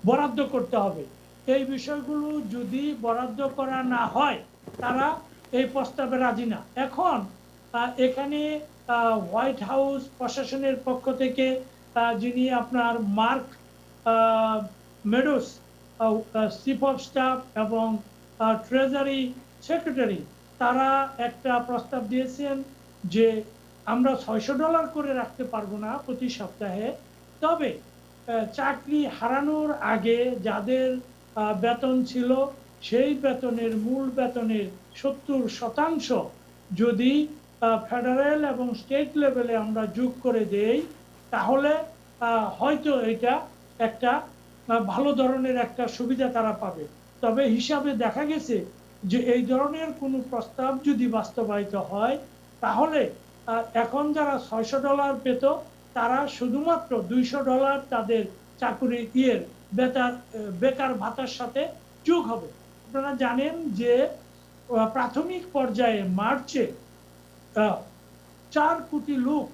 বরাদ্দ করতে হবে। এই বিষয়গুলো যদি বরাদ্দ করা না হয় তারা এই প্রস্তাবে রাজি না। এখন এখানে হোয়াইট হাউস প্রশাসনের পক্ষ থেকে যিনি আপনার mark Meadows chief of staff এবং ট্রেজারি সেক্রেটারি তারা একটা প্রস্তাব দিয়েছেন যে আমরা $600 করে রাখতে পারবো না প্রতি সপ্তাহে, তবে চাকরি হারানোর আগে যাদের বেতন ছিল সেই বেতনের মূল বেতনের 70% যদি ফেডারেল এবং স্টেট লেভেলে আমরা যোগ করে দেই তাহলে হয়তো এটা একটা ভালো ধরনের একটা সুবিধা তারা পাবে। তবে হিসাবে দেখা গেছে যে এই ধরনের কোনো প্রস্তাব যদি বাস্তবায়িত হয় তাহলে এখন যারা $600 পেত তারা শুধুমাত্র $200 তাদের চাকুরি বেকার ভাতার সাথে যোগ হবে। আপনারা জানেন যে প্রাথমিক পর্যায়ে মার্চে 4 কোটি লোক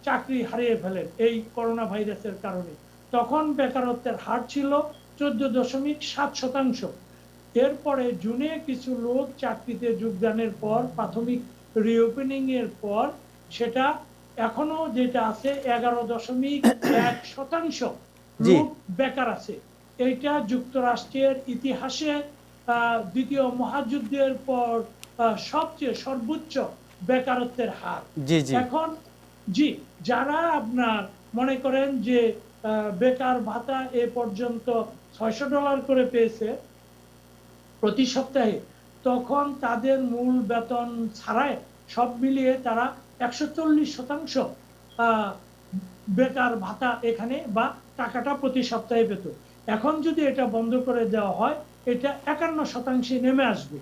চাকরি হারিয়ে ফেলেন এই করোনা ভাইরাসের কারণে। তখন বেকারত্বের হার ছিল 14.7%। এরপরে জুনে কিছু লোক চাকরিতে যোগদানের পর প্রাথমিক রিওপেনিং এর পর সেটা এখনো যেটা আছে 11.1% লোক বেকার আছে। এইটা যুক্তরাষ্ট্রের ইতিহাসে দ্বিতীয় মহাযুদ্ধের পর সবচেয়ে সর্বোচ্চ বেকারত্বের হার। এখন যারা আপনার মনে করেন যে বেকার ভাতা এ পর্যন্ত $600 করে পেয়েছে প্রতি সপ্তাহে, তখন তাদের মূল বেতন ছাড়াই সব মিলিয়ে তারা 140% বেকার ভাতা এখানে বা টাকাটা প্রতি সপ্তাহে পেত। এখন যদি এটা বন্ধ করে দেওয়া হয় এটা 51% নেমে আসবে।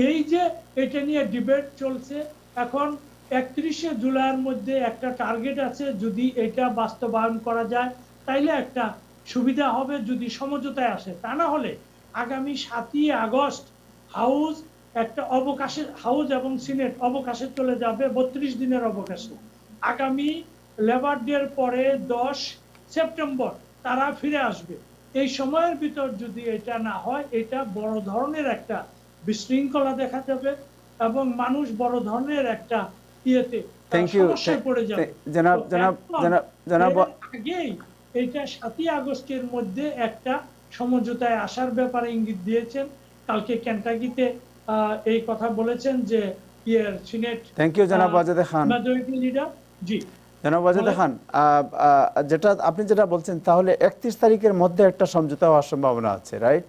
এই যে এটা নিয়ে ডিবেট চলছে, এখন 31শে জুলাইয়ের মধ্যে একটা টার্গেট আছে, যদি এটা বাস্তবায়ন করা যায় তাইলে একটা সুবিধা হবে যদি সমঝোতায় আসে। তা না হলে আগামী 7ই আগস্ট হাউস একটা অবকাশে, হাউস এবং সিনেট অবকাশে চলে যাবে 32 দিনের অবকাশে। আগামী লেবার ডের পরে 10 সেপ্টেম্বর তারা ফিরে আসবে। এই সময়ের ভিতর যদি এটা না হয় এটা বড় ধরনের একটা বিশৃঙ্খলা দেখা যাবে এবং মানুষ বড় ধরনের একটা সমস্যায় পড়ে যাবে। আগেই এটা 7ই আগস্টের মধ্যে একটা সমঝোতায় আসার ব্যাপারে ইঙ্গিত দিয়েছেন। কালকে কেন্টাকিতে এই কথা বলেছেন যে সিনেট। থ্যাংক ইউ জনাব ওয়াজেদ খান। মেজরিটি লিডার জনাব ওয়াজেদ খান, আপনি যেটা বলছেন তাহলে 31 তারিখের মধ্যে একটা সমঝোতা হওয়ার সম্ভাবনা আছে, রাইট?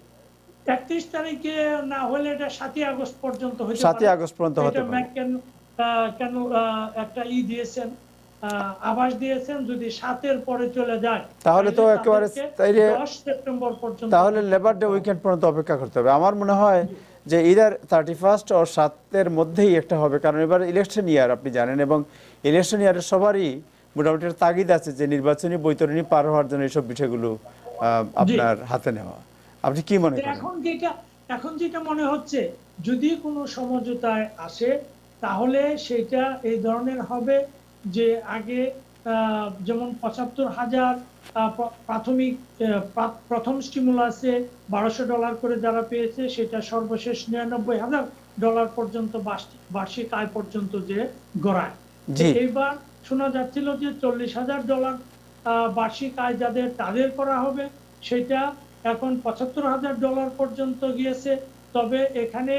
31 তারিখে না হলে এটা 7ই আগস্ট পর্যন্ত হতে পারে। 7ই আগস্ট পর্যন্ত হতে পারে। কেন একটা দিয়েছেন, আভাস দিয়েছেন যদি 7-এর পরে চলে যায় তাহলে তো একেবারে 10 সেপ্টেম্বর পর্যন্ত, তাহলে লেবার ডে উইকেন্ড পর্যন্ত অপেক্ষা করতে হবে। আমার মনে হয় যে ইদার 31 ও 7-এর মধ্যেই একটা হবে, কারণ এবার ইলেকশন ইয়ার আপনি জানেন, এবং ইলেকশন ইয়ারে সবারই মোটামুটি একটা তাগিদ আছে যে নির্বাচনী বৈতরণী পার হওয়ার জন্য এইসব বিষয়গুলো আপনার হাতে নেওয়া। আপনি কি মনে করেন? এখন যেটা মনে হচ্ছে, যদি কোনো সমঝোতায় আসে তাহলে সেটা এই ধরনের হবে যে আগে যেমন 75,000 প্রাথমিক প্রথম স্টিমুলাসে $1,200 করে যারা পেয়েছে, সেটা সর্বশেষ $99,000 পর্যন্ত বার্ষিক আয় পর্যন্ত যে গড়ায়। এইবার শোনা যাচ্ছিল যে $40,000 বার্ষিক আয় যাদের তাদের করা হবে, সেটা এখন $75,000 পর্যন্ত গিয়েছে। তবে এখানে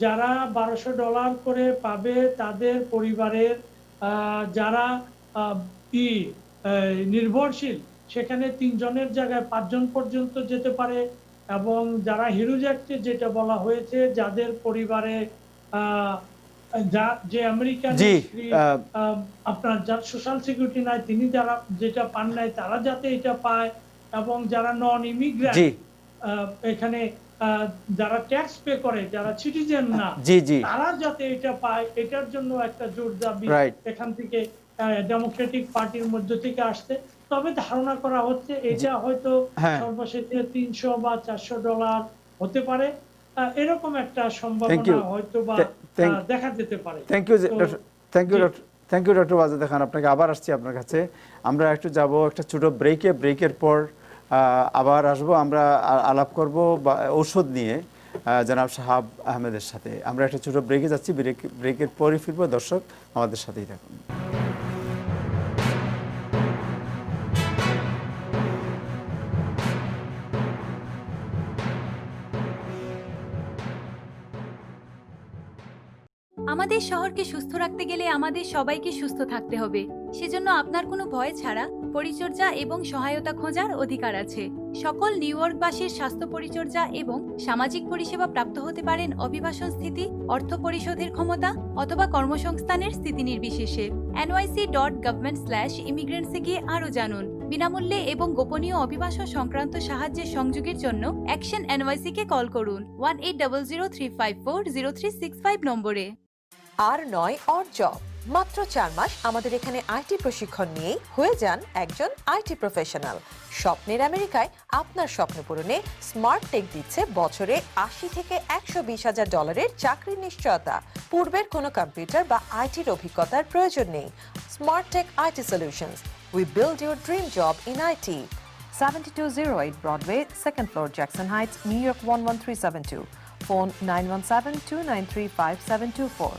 যারা $1,200 করে পাবে তাদের পরিবারের যারা নির্ভরশীল, সেখানে 3 জনের জায়গায় 5 জন পর্যন্ত যেতে পারে। এবং যারা হিরোজ অ্যাক্টে যেটা বলা হয়েছে, যাদের পরিবারে যে আমেরিকান আপনার যার সোশ্যাল সিকিউরিটি নাই, তিনি যারা যেটা পান নাই, তারা যাতে এটা পায়, এবং যারা নন ইমিগ্রেন্ট এখানে যারা ট্যাক্স পে করে, যারা সিটিজেন না, তারা যাতে এটা পায়, এটার জন্য একটা জোর দাবি এখান থেকে ডেমোক্রেটিক পার্টির মধ্য থেকে আসছে। তবে ধারণা করা হচ্ছে এটা হয়তো সর্বশেষে $300 বা $400 হতে পারে, এরকম একটা সম্ভাবনা হয়তো বা দেখা যেতে পারে। থ্যাংক ইউ ডক্টর ওয়াজেদ খান, আপনাকে আবার আসছি আপনার কাছে। আমরা একটু যাব একটা ছোট ব্রেকের পর আবার আসবো, আমরা আলাপ করব ঔষধ নিয়ে জনাব শাহাব আহমেদের সাথে। আমরা একটা ছোট ব্রেকে যাচ্ছি, ব্রেকের পরই ফিরবো। দর্শক আমাদের সাথেই থাকুন। আমাদের শহরকে সুস্থ রাখতে গেলে আমাদের সবাইকে সুস্থ থাকতে হবে। সেজন্য আপনার কোনো ভয় ছাড়া পরিচর্যা এবং সহায়তা খোঁজার অধিকার আছে। সকল নিউ ইয়র্কবাসীর স্বাস্থ্য পরিচর্যা এবং সামাজিক পরিষেবা প্রাপ্ত হতে পারেন অভিবাসন স্থিতি, অর্থ পরিশোধের ক্ষমতা অথবা কর্মসংস্থানের স্থিতি নির্বিশেষে। nyc.government/immigrants এ গিয়ে আরও জানুন। বিনামূল্যে এবং গোপনীয় অভিবাসন সংক্রান্ত সাহায্যের সংযোগের জন্য অ্যাকশন NYC কে কল করুন 1800-354-0365 নম্বরে। আর নয় অর জব, মাত্র 4 মাস আমাদের এখানে আইটি প্রশিক্ষণ নিয়েই হয়ে যান একজন আইটি প্রফেশনাল। স্বপ্নের আমেরিকায় আপনার স্বপ্ন পূরণে স্মার্ট টেক দিচ্ছে বছরে $80,000 থেকে $120,000 চাকরির নিশ্চয়তা। পূর্বের কোনো কম্পিউটার বা আইটির অভিজ্ঞতার প্রয়োজন নেই। Smart tech IT solutions, we build your dream job in IT. 7208 Broadway, 2nd floor, Jackson Heights, New York 11372. Phone 917-293-5724.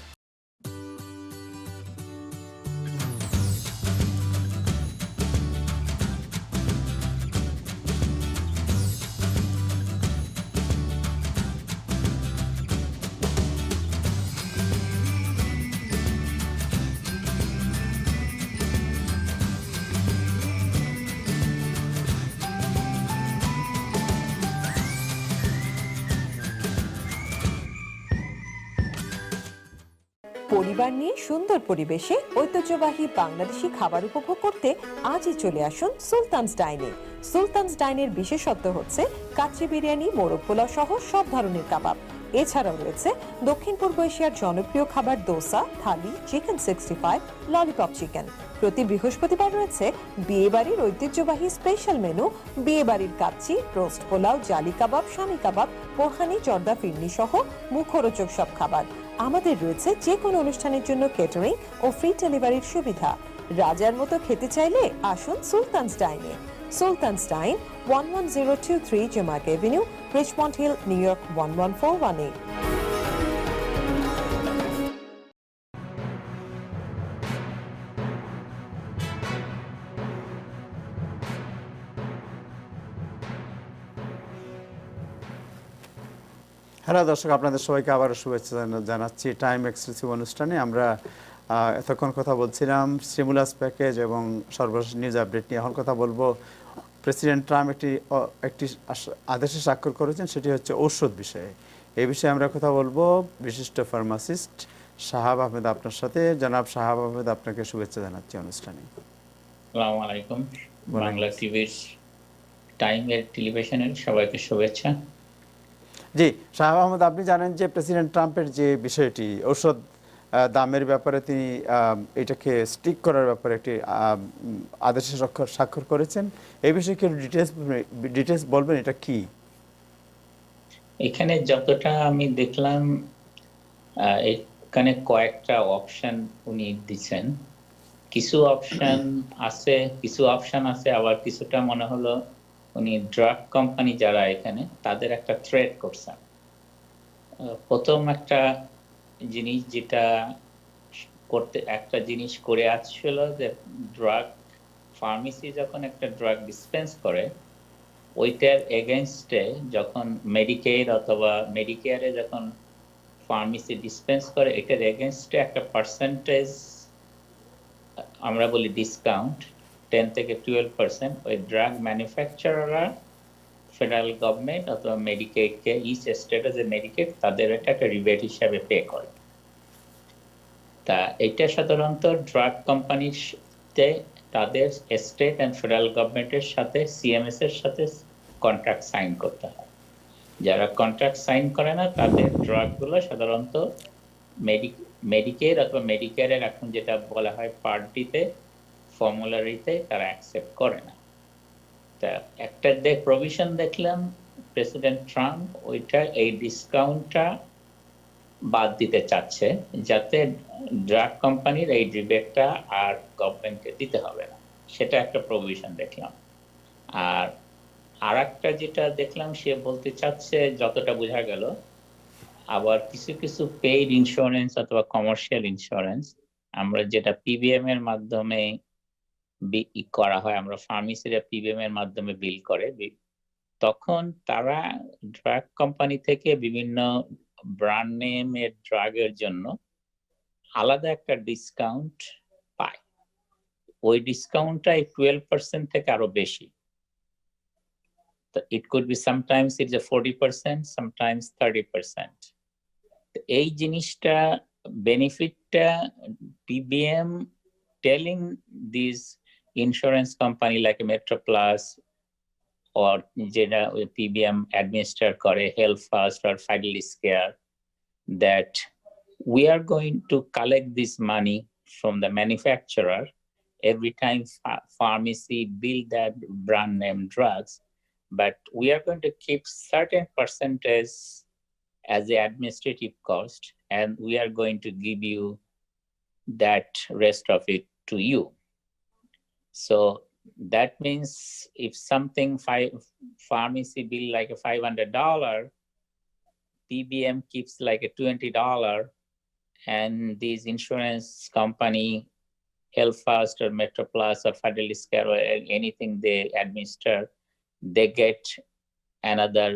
পরিবার নিয়ে সুন্দর পরিবেশে ঐতিহ্যবাহী বাংলাদেশি খাবার উপভোগ করতে আজই চলে আসুন সুলতানস ডাইনে। সুলতানস ডাইনের বিশেষত্ব হচ্ছে কাচ্চি বিরিয়ানি, মোরগ পোলাও সহ সব ধরনের কাবাব। এছাড়াও রয়েছে দক্ষিণ পূর্ব এশিয়ার জনপ্রিয় খাবার দোসা, থালি, চিকেন 65, ললিপপ চিকেন। প্রতি বৃহস্পতিবার রয়েছে বিয়েবাড়ির ঐতিহ্যবাহী স্পেশাল মেনু, বিয়েবাড়ির কাচ্চি, রোস্ট পোলাও, জালি কাবাব, শামি কাবাব, বোরহানি, জর্দা ফিরনি সহ মুখরোচক সব খাবার। আমাদের রয়েছে যে কোনো অনুষ্ঠানের জন্য কেটারিং ও ফ্রি ডেলিভারির সুবিধা। রাজার মতো খেতে চাইলে আসুন Sultan's dine. Sultan's dine, 11023 Jamaica avenue, Richmond hill, New York 11418। Hello দর্শক, আপনাদের সবাইকে আবারও শুভেচ্ছা জানাচ্ছি টাইম এক্সক্লুসিভ অনুষ্ঠানে। আমরা এতক্ষণ কথা বলছিলাম স্টিমুলাস প্যাকেজ এবং সর্বশেষ নিউজ আপডেট নিয়ে। এখন কথা বলবো, প্রেসিডেন্ট ট্রাম্প একটি আদেশে স্বাক্ষর করেছেন, সেটি হচ্ছে ঔষধ বিষয়ে। এই বিষয়ে আমরা কথা বলবো বিশিষ্ট ফার্মাসিস্ট শাহাব আহমেদ আপনার সাথে। জনাব শাহাব আহমেদ, আপনাকে শুভেচ্ছা জানাচ্ছি অনুষ্ঠানে। আসসালামু আলাইকুম। ওয়ালাইকুম বাংলা আসসালাম। টিভির টাইমের টেলিভিশনের সবাইকে শুভেচ্ছা। জি শাহাব আহমেদ, আপনি জানেন যে প্রেসিডেন্ট ট্রাম্পের যে বিষয়টি ঔষধ দামের ব্যাপারে তিনি এটাকে স্টিক করার ব্যাপারে একটি আদেশে স্বাক্ষর করেছেন। এই বিষয়ে কি ডিটেলস বলবেন, এটা কি? এখানে যতটা আমি দেখলাম, এখানে কয়েকটা অপশন উনি দিচ্ছেন। কিছু অপশন আছে, আবার কিছুটা মনে হলো উনি ড্রাগ কোম্পানি যারা এখানে তাদের একটা থ্রেট করছেন। প্রথম একটা জিনিস যেটা একটা জিনিস করে আসছিল, যে ড্রাগ ফার্মেসি যখন একটা ড্রাগ ডিসপেন্স করে, ওইটার এগেনস্টে যখন মেডিকেড অথবা মেডিকেয়ারে যখন ফার্মেসি ডিসপেন্স করে, এটার এগেনস্টে একটা পার্সেন্টেজ আমরা বলি ডিসকাউন্ট, 10 থেকে 12% ওই ড্রাগ ম্যানুফ্যাকচারাররা ফেডারেল গভর্নমেন্ট অথবা মেডিকেডকে, ইচ স্টেটে যে মেডিকেড তাদের এটা একটা রিবেট হিসাবে পে করে। তা এটা সাধারণত ড্রাগ কোম্পানির তাদের স্টেট অ্যান্ড ফেডারেল গভর্নমেন্টের সাথে সিএমএস এর সাথে কন্ট্রাক্ট সাইন করতে হয়। যারা কন্ট্রাক্ট সাইন করে না তাদের ড্রাগগুলো সাধারণত মেডিকেড অথবা মেডিকেয়ারের এখন যেটা বলা হয় পার্ট ডিতে, ফর্মুলারিতে তারা অ্যাকসেপ্ট করে না। তা একটা প্রভিশন দেখলাম প্রেসিডেন্ট ট্রাম্প ওইটা এই ডিসকাউন্টটা বাদ দিতে চাচ্ছে, যাতে ড্রাগ কোম্পানির এই রিবেটটা আর গভর্নমেন্টকে দিতে হবে না, সেটা একটা প্রভিশন দেখলাম। আর একটা যেটা দেখলাম, সে বলতে চাচ্ছে যতটা বোঝা গেল, আবার কিছু কিছু পেইড ইন্স্যুরেন্স অথবা কমার্শিয়াল ইন্স্যুরেন্স আমরা যেটা পিবিএম এর মাধ্যমে করা হয়, আমরা ফার্মেসিরা পিবিএম এর মাধ্যমে বিল করে, তখন তারা ড্রাগ কোম্পানি থেকে বিভিন্ন ব্র্যান্ড নেমের ড্রাগের জন্য আলাদা একটা ডিসকাউন্ট পায়। ওই ডিসকাউন্টটা 12% থেকে আরো বেশি। It could be sometimes it's a 40%, sometimes 30%. এই জিনিসটা বেনিফিটটা PBM telling these insurance company like Metroplus or যেটা PBM administer করে Health First or Fidelis Care, that we are going to collect this money from the manufacturer every time pharmacy bill that brand name drugs, but we are going to keep certain percentage as the administrative cost, and we are going to give you that rest of it to you. So that means if something pharmacy bill like a $500, PBM keeps like a $20, and these insurance company, Health First or Metroplus or Fidelis Care or anything they administer, they get another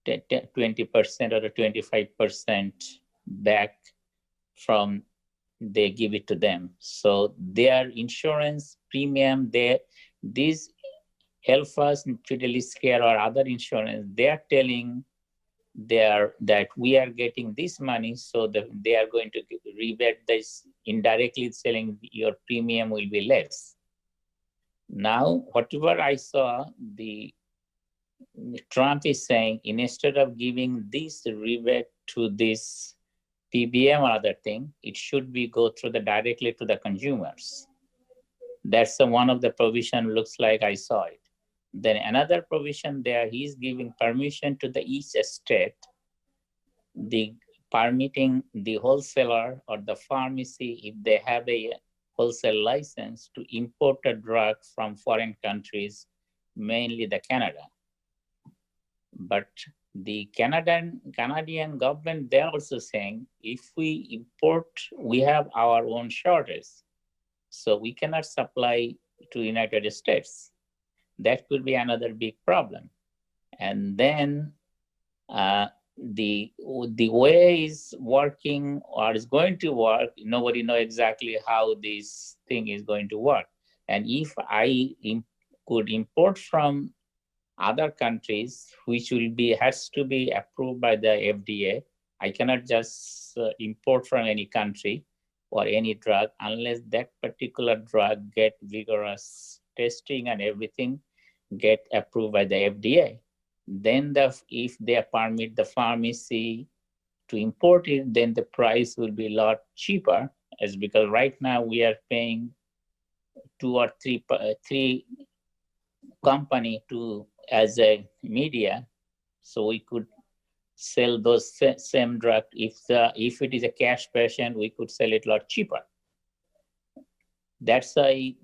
20% or 25% back from they give it to them. So their insurance premium, these Health First, Fidelis Care or other insurance, they are telling that we are getting this money, so that they are going to rebate this, indirectly selling your premium will be less. Now, whatever I saw, Trump is saying, instead of giving this rebate to this PBM or other thing, it should be go directly to the consumers. That's one of the provision, looks like I saw it. Then another provision there, he's giving permission to each state, permitting the wholesaler or the pharmacy, if they have a wholesale license, to import a drug from foreign countries, mainly the Canada. But the Canadian government, they're also saying, if we import, we have our own shortage, so we cannot supply to United States. That could be another big problem. And then the way is working or is going to work, nobody know exactly how this thing is going to work. And if I could import from other countries, which has to be approved by the FDA, I cannot just import from any country or any drug unless that particular drug get vigorous testing and everything get approved by the FDA. Then if they permit the pharmacy to import it, then the price will be a lot cheaper, as because right now we are paying two or three company to as a media, so we could sell those same drug. If it is a cash patient, we could sell it a lot cheaper. That's why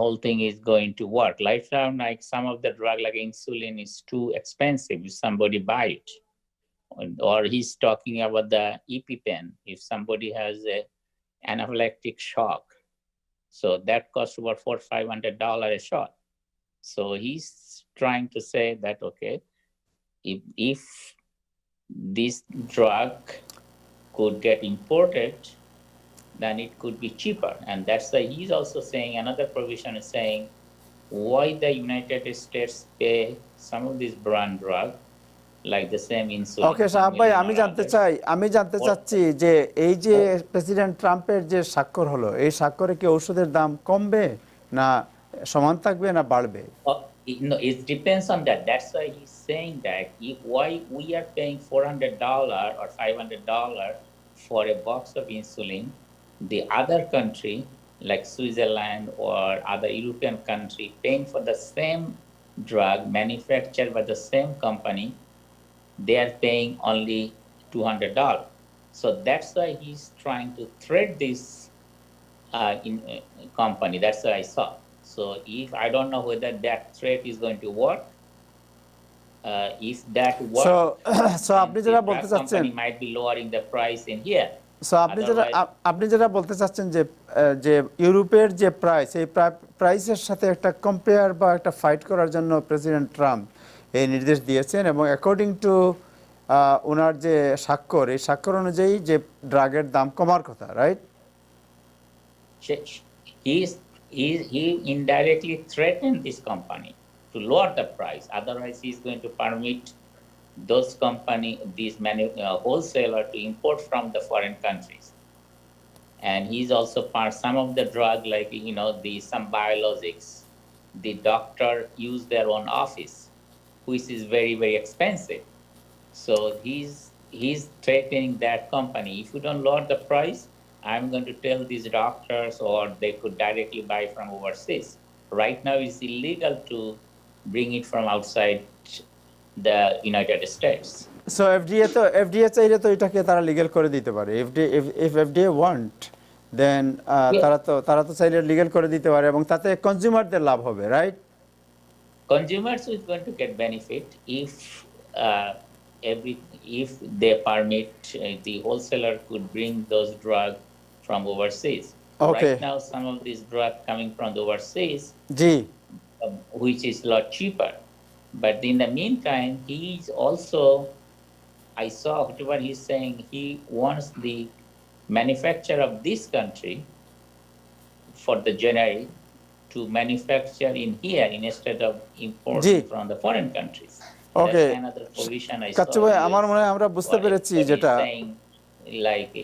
whole thing is going to work. Right now, like some of the drug like insulin is too expensive if somebody buy it. Or he's talking about the EpiPen, if somebody has a anaphylactic shock. So that costs about $400-500 a shot. So he's trying to say that, okay, if this drug could get imported, then it could be cheaper. And that's why he's also saying, another provision is saying, why the United States pay some of these brand drug, like the same insulin. ওকে সাহাব ভাই, আমি জানতে চাচ্ছি যে এই যে president ট্রাম্পের যে স্বাক্ষর হলো, এই স্বাক্ষরে কি ঔষধের দাম কমবে না সমান থাকবে না বাড়বে? No, it depends on that. That's why he's saying that why we are paying $400 or $500 for a box of insulin, the other country like Switzerland or other European country paying for the same drug manufactured by the same company, they are paying only $200. So that's why he's trying to thread this company. That's what I saw. So if I don't know whether that threat is going to work, if that works, so আপনি যেটা বলতে চাচ্ছেন, company might be lowering the price in here. So আপনি যেটা বলতে চাচ্ছেন যে ইউরোপের যে প্রাইস, এই প্রাইসের সাথে একটা কম্পেয়ার বা একটা ফাইট করার জন্য প্রেসিডেন্ট ট্রাম্প এই নির্দেশ দিয়েছেন, এবং অ্যাকর্ডিং টু ওনার যে স্বাক্ষর, এই স্বাক্ষর অনুযায়ী যে ড্রাগের দাম কমার কথা, right? He indirectly threatened this company to lower the price. Otherwise, he's going to permit those these wholesaler to import from the foreign countries. And he's also some of the drug, like some biologics, the doctor use their own office, which is very, very expensive. So he's threatening that company. If you don't lower the price, I'm going to tell these doctors, or they could directly buy from overseas. Right now, it's illegal to bring it from outside the United States. So FDA চাইলে তো এটাকে তারা legal করে দিতে পারে. If FDA want, then তারা তো চাইলে লিগ্যাল করে দিতে পারে, এবং তাতে কনজিউমারদের লাভ হবে, right? Consumers is going to get benefit if they permit the wholesaler could bring those drugs from overseas. Okay. Right now, some of these drugs coming from the overseas, which is a lot cheaper. But in the meantime, he's also, I saw whatever he's saying, he wants the manufacturer of this country for the generic to manufacture in here instead of importing from the foreign countries. Okay. That's another provision I কাচ্চু saw. ভাই, আমার মনে হয় আমরা বুঝতে পেরেছি যেটা like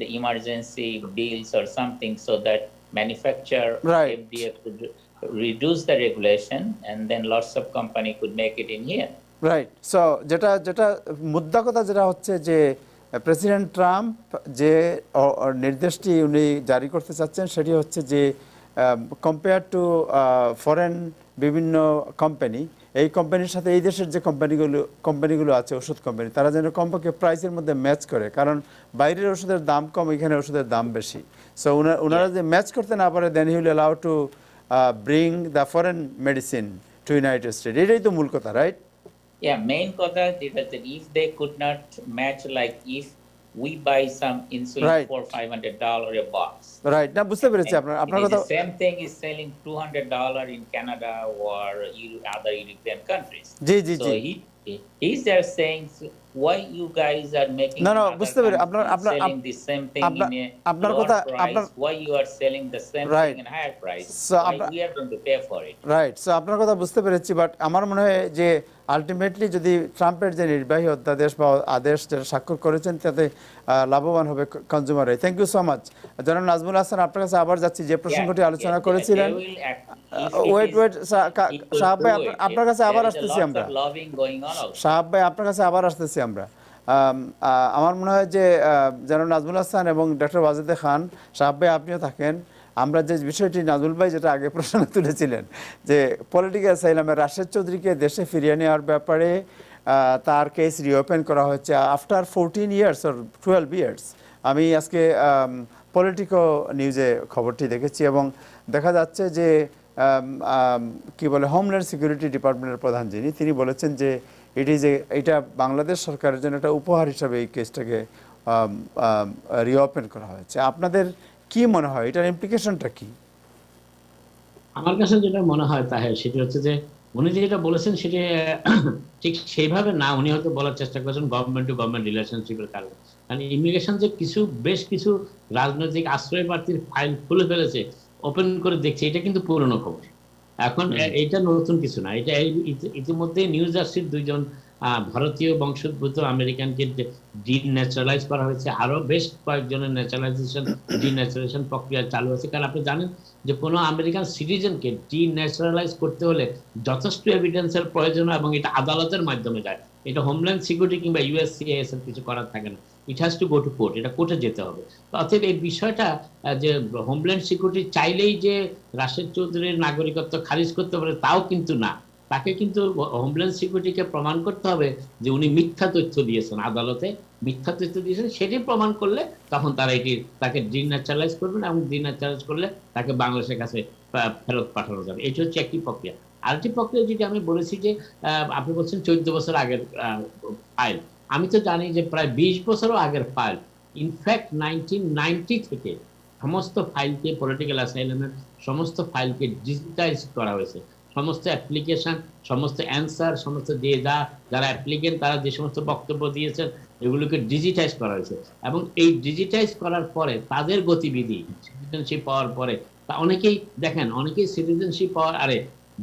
the emergency bills or something, so that manufacturer FDA could reduce the regulation, and then lots of company could make it in here. Right. So যেটা মুদ্রা কথা যেটা হচ্ছে যে প্রেসিডেন্ট ট্রাম্প যে নির্দেশটি উনি জারি করতে চাচ্ছেন, সেটি হচ্ছে যে কম্পেয়ার টু ফরেন বিভিন্ন কোম্পানি, এই কোম্পানির সাথে এই দেশের যে কোম্পানিগুলো আছে, ওষুধ কোম্পানি, তারা যেন কমপক্ষে প্রাইসের মধ্যে ম্যাচ করে, কারণ বাইরের ওষুধের দাম কম, এখানে ওষুধের দাম বেশি। সো ওনারা যে ম্যাচ করতে না পারে, then he will allow to bring the foreign medicine to United States. এটাই তো মূল কথা, রাইট? Yeah, main কথা যেটা if they could not match, like if we buy some insulin for $500 a box. Right. না, বুঝতে পেরেছি আপনার কথা। The same thing is selling $200 in Canada or other European countries. G. So he's just saying, why you guys are making বুঝতে পেরেছি selling the same thing in a lower price, why you are selling the same thing in higher price, why we are going to pay for it. Right. So আপনার কথা বুঝতে পেরেছি, but আমার মনে হয় যে আলটিমেটলি যদি ট্রাম্পের যে নির্বাহী অধ্যাদেশ বা আদেশ যেটা স্বাক্ষর করেছেন তাতে লাভবান হবে consumer. Thank you so much. জনাব নাজমুল হাসান, আপনার কাছে আবার যাচ্ছি, যে প্রসঙ্গটি আলোচনা করেছিলেন। ওয়েট সাহাব ভাই, আপনার কাছে আবার আসতেছি আমরা। সাহাব ভাই, আপনার কাছে আবার আসতেছি আমরা। আমার মনে হয় যে জনাব নাজমুল হাসান এবং ডক্টর ওয়াজেদ খান, সাহাব ভাই আপনিও থাকেন, আমরা যে বিষয়টি নাজমুল ভাই যেটা আগে প্রশ্ন তুলেছিলেন যে পলিটিক্যাল অ্যাসাইলামে রাশেদ চৌধুরীকে দেশে ফিরিয়ে নেওয়ার ব্যাপারে তার কেস রিওপেন করা হচ্ছে আফটার 14 ইয়ার্স অর 12 ইয়ার্স। আমি আজকে পলিটিকো নিউজে খবরটি দেখেছি এবং দেখা যাচ্ছে যে কি বলে হোমল্যান্ড সিকিউরিটি ডিপার্টমেন্টের প্রধান যিনি, তিনি বলেছেন যে এটা বাংলাদেশ সরকারের জন্য একটা উপহার হিসাবে এই কেসটাকে রিওপেন করা হয়েছে। আপনাদের কি মনে হয়, এটার ইমপ্লিকেশনটা কি? আমার কাছে যেটা মনে হয় তাহের, সেটা হচ্ছে যে উনি যেটা বলেছেন সেটা ঠিক সেইভাবে না, উনি হয়তো বলার চেষ্টা করেছেন গভর্নমেন্ট টু গভর্নমেন্ট রিলেশনশিপের কারণে। কারণ ইমিগ্রেশন যে বেশ কিছু রাজনৈতিক আশ্রয় প্রার্থীর ফাইল খুলে ফেলেছে, ওপেন করে দেখছে, এটা কিন্তু পুরনো খবর। এখন এটা নতুন কিছু না, এটা ইতিমধ্যে নিউ জার্সির 2 জন ভারতীয় বংশোদ্ভূত আমেরিকানকে ডিন্যাচারালাইজ করা হয়েছে, আরো বেশ কয়েকজনের ন্যাচারালাইজেশন ডিন্যাচারালাইজেশন প্রক্রিয়া চালু আছে। কারণ আপনি জানেন যে কোনো আমেরিকান সিটিজেনকে ডিন্যাচারালাইজ করতে হলে যথেষ্ট এভিডেন্সের প্রয়োজন, এবং এটা আদালতের মাধ্যমে যায়। এটা হোমল্যান্ড সিকিউরিটি কিংবা ইউএসসিআইএস এর কিছু করার থাকে না, it has to go to court, এটা কোর্টে যেতে হবে। অতএব এই বিষয়টা যে হোমল্যান্ড সিকিউরিটি চাইলেই যে রাশেদ চৌধুরীর নাগরিকত্ব খারিজ করতে পারে তাও কিন্তু না। তাকে কিন্তু হোমল্যান্ড সিকিউরিটিকে প্রমাণ করতে হবে যে উনি মিথ্যা তথ্য দিয়েছেন, আদালতে মিথ্যা তথ্য দিয়েছেন, সেটি প্রমাণ করলে তখন তারা তাকে ডিন্যাচারালাইজ করবেন, এবং ডিন্যাচারালাইজ করলে তাকে বাংলাদেশের কাছে ফেরত পাঠানো যাবে। এটি হচ্ছে একটি প্রক্রিয়া। আরেকটি প্রক্রিয়া যেটি আমি বলেছি যে আপনি বলছেন 14 বছর আগের ফাইল, আমি তো জানি যে প্রায় 20 বছরও আগের ফাইল। ইনফ্যাক্ট 1990 থেকে সমস্ত ফাইলকে, পলিটিক্যাল অ্যাসাইলামের সমস্ত ফাইলকে ডিজিটাইজ করা হয়েছে। সমস্ত অ্যাপ্লিকেশন, সমস্ত অ্যান্সার, সমস্ত যারা অ্যাপ্লিকেন্ট তারা যে সমস্ত বক্তব্য দিয়েছেন এগুলোকে ডিজিটাইজ করা হয়েছে। এবং এই ডিজিটাইজ করার পরে তাদের গতিবিধি, সিটিজেনশিপ পাওয়ার পরে অনেকেই দেখেন, অনেকেই সিটিজেনশিপ পাওয়ার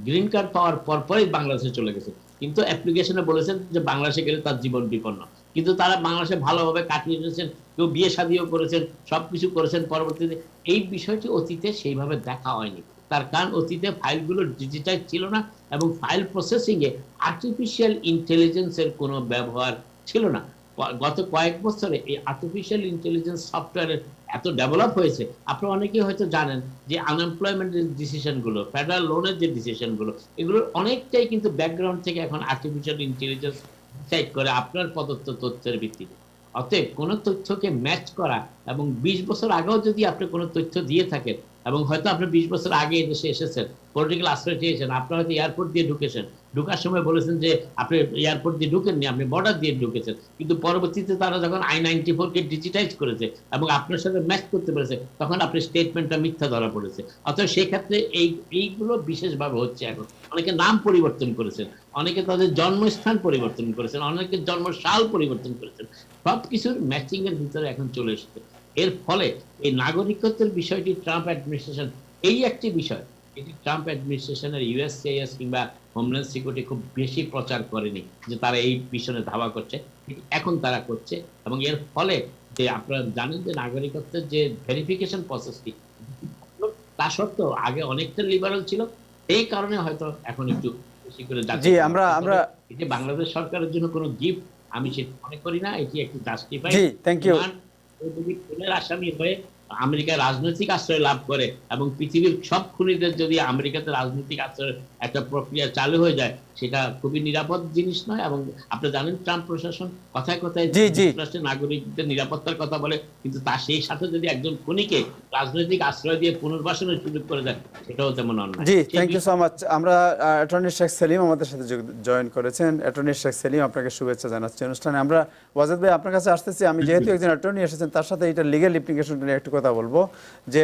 গ্রিন কার্ড পাওয়ার পরেই বাংলাদেশে চলে গেছে, কিন্তু অ্যাপ্লিকেশনে বলেছেন যে বাংলাদেশে গেলে তার জীবন বিপন্ন। কিন্তু তারা বাংলাদেশে ভালোভাবে কাটিয়ে এসেছেন, কেউ বিয়ে শাদিও করেছেন, সবকিছু করেছেন। পরবর্তীতে এই বিষয়টি অতীতে সেইভাবে দেখা হয়নি, তার কারণ অতীতে ফাইলগুলো ডিজিটাইজ ছিল না, এবং ফাইল প্রসেসিং এ আর্টিফিশিয়াল ইন্টেলিজেন্সের কোনো ব্যবহার ছিল না। গত কয়েক বছরে এই আর্টিফিশিয়াল ইন্টেলিজেন্স সফটওয়্যারের এত ডেভেলপ হয়েছে, আপনারা অনেকেই হয়তো জানেন যে আনএমপ্লয়মেন্টের ডিসিশনগুলো, ফেডারেল লোনের যে ডিসিশনগুলো, এগুলোর অনেকটাই কিন্তু ব্যাকগ্রাউন্ড থেকে এখন আর্টিফিশিয়াল ইন্টেলিজেন্স ডিসাইড করে আপনার প্রদত্ত তথ্যের ভিত্তিতে। অতএব কোনো তথ্যকে ম্যাচ করা, এবং 20 বছর আগেও যদি আপনি কোনো তথ্য দিয়ে থাকেন, এবং হয়তো আপনি 20 বছর আগে এদেশে এসেছেন, পলিটিক্যাল আশ্রয় চেয়েছেন, আপনার হয়তো এয়ারপোর্ট দিয়ে ঢুকেছেন, ঢুকার সময় বলেছেন যে আপনি এয়ারপোর্ট দিয়ে ঢুকেননি, আপনি বর্ডার দিয়ে ঢুকেছেন, কিন্তু পরবর্তীতে তারা যখন I-94 কে ডিজিটাইজ করেছে এবং আপনার সাথে ম্যাচ করতে পেরেছে, তখন আপনার স্টেটমেন্টটা মিথ্যা ধরা পড়েছে। অতএব সেই ক্ষেত্রে এইগুলো বিশেষভাবে হচ্ছে। এখন অনেকে নাম পরিবর্তন করেছেন, অনেকে তাদের জন্মস্থান পরিবর্তন করেছেন, অনেকে জন্মসাল পরিবর্তন করেছেন, সবকিছুর ম্যাচিং এর ভিতরে এখন চলে এসেছে। এর ফলে এই নাগরিকত্বের বিষয়টি ট্রাম্প অ্যাডমিনিস্ট্রেশন, এই একটি বিষয় এটি ট্রাম্প অ্যাডমিনিস্ট্রেশনের ইউএসসিআইএস কিংবা হোমল্যান্ড সিকিউরিটি খুব বেশি প্রচার করেনি যে তারা এই পিছনে ধাওয়া করছে, এখন তারা করছে। এবং এর ফলে যে আপনারা জানেন যে নাগরিকত্বের যে ভেরিফিকেশন প্রসেসটি, তা সত্ত্বেও আগে অনেকটা লিবারাল ছিল, এই কারণে হয়তো এখন একটু বেশি করে যাচ্ছে। আমরা এটি বাংলাদেশ সরকারের জন্য কোনো গিফট আমি সেটা মনে করি না, এটি একটি জাস্টিফাইড। Thank you. যদি খুনের আসামি হয়ে আমেরিকায় রাজনৈতিক আশ্রয় লাভ করে, এবং পৃথিবীর সব খুনিদের যদি আমেরিকাতে রাজনৈতিক আশ্রয়ের একটা প্রক্রিয়া চালু হয়ে যায়, সেটা খুবই নিরাপদ জিনিস নয়। এবং আপনি জানেন ট্রাম্প প্রশাসন কথায় কথায় যুক্তরাষ্ট্রের নাগরিকদের নিরাপত্তার কথা বলে, কিন্তু তার সেই সাথে যদি একজন খুনিকে রাজনৈতিক আশ্রয় দিয়ে পুনর্বাসনের সুযোগ করে দেয়, সেটাও তেমন অন্যায়। জি, থ্যাংক ইউ সো মাচ। আমরা অ্যাটর্নি শেখ সেলিম আমাদের সাথে জয়েন করেছেন। অ্যাটর্নি শেখ সেলিম, আপনাকে শুভেচ্ছা জানাচ্ছি অনুষ্ঠানে। আমরা ওয়াজেদ ভাই আপনার কাছে আসতেছি, আমি যেহেতু একজন অ্যাটর্নি এসেছেন, তার সাথে এটা লিগ্যাল ইমপ্লিকেশন নিয়ে একটু কথা বলবো। যে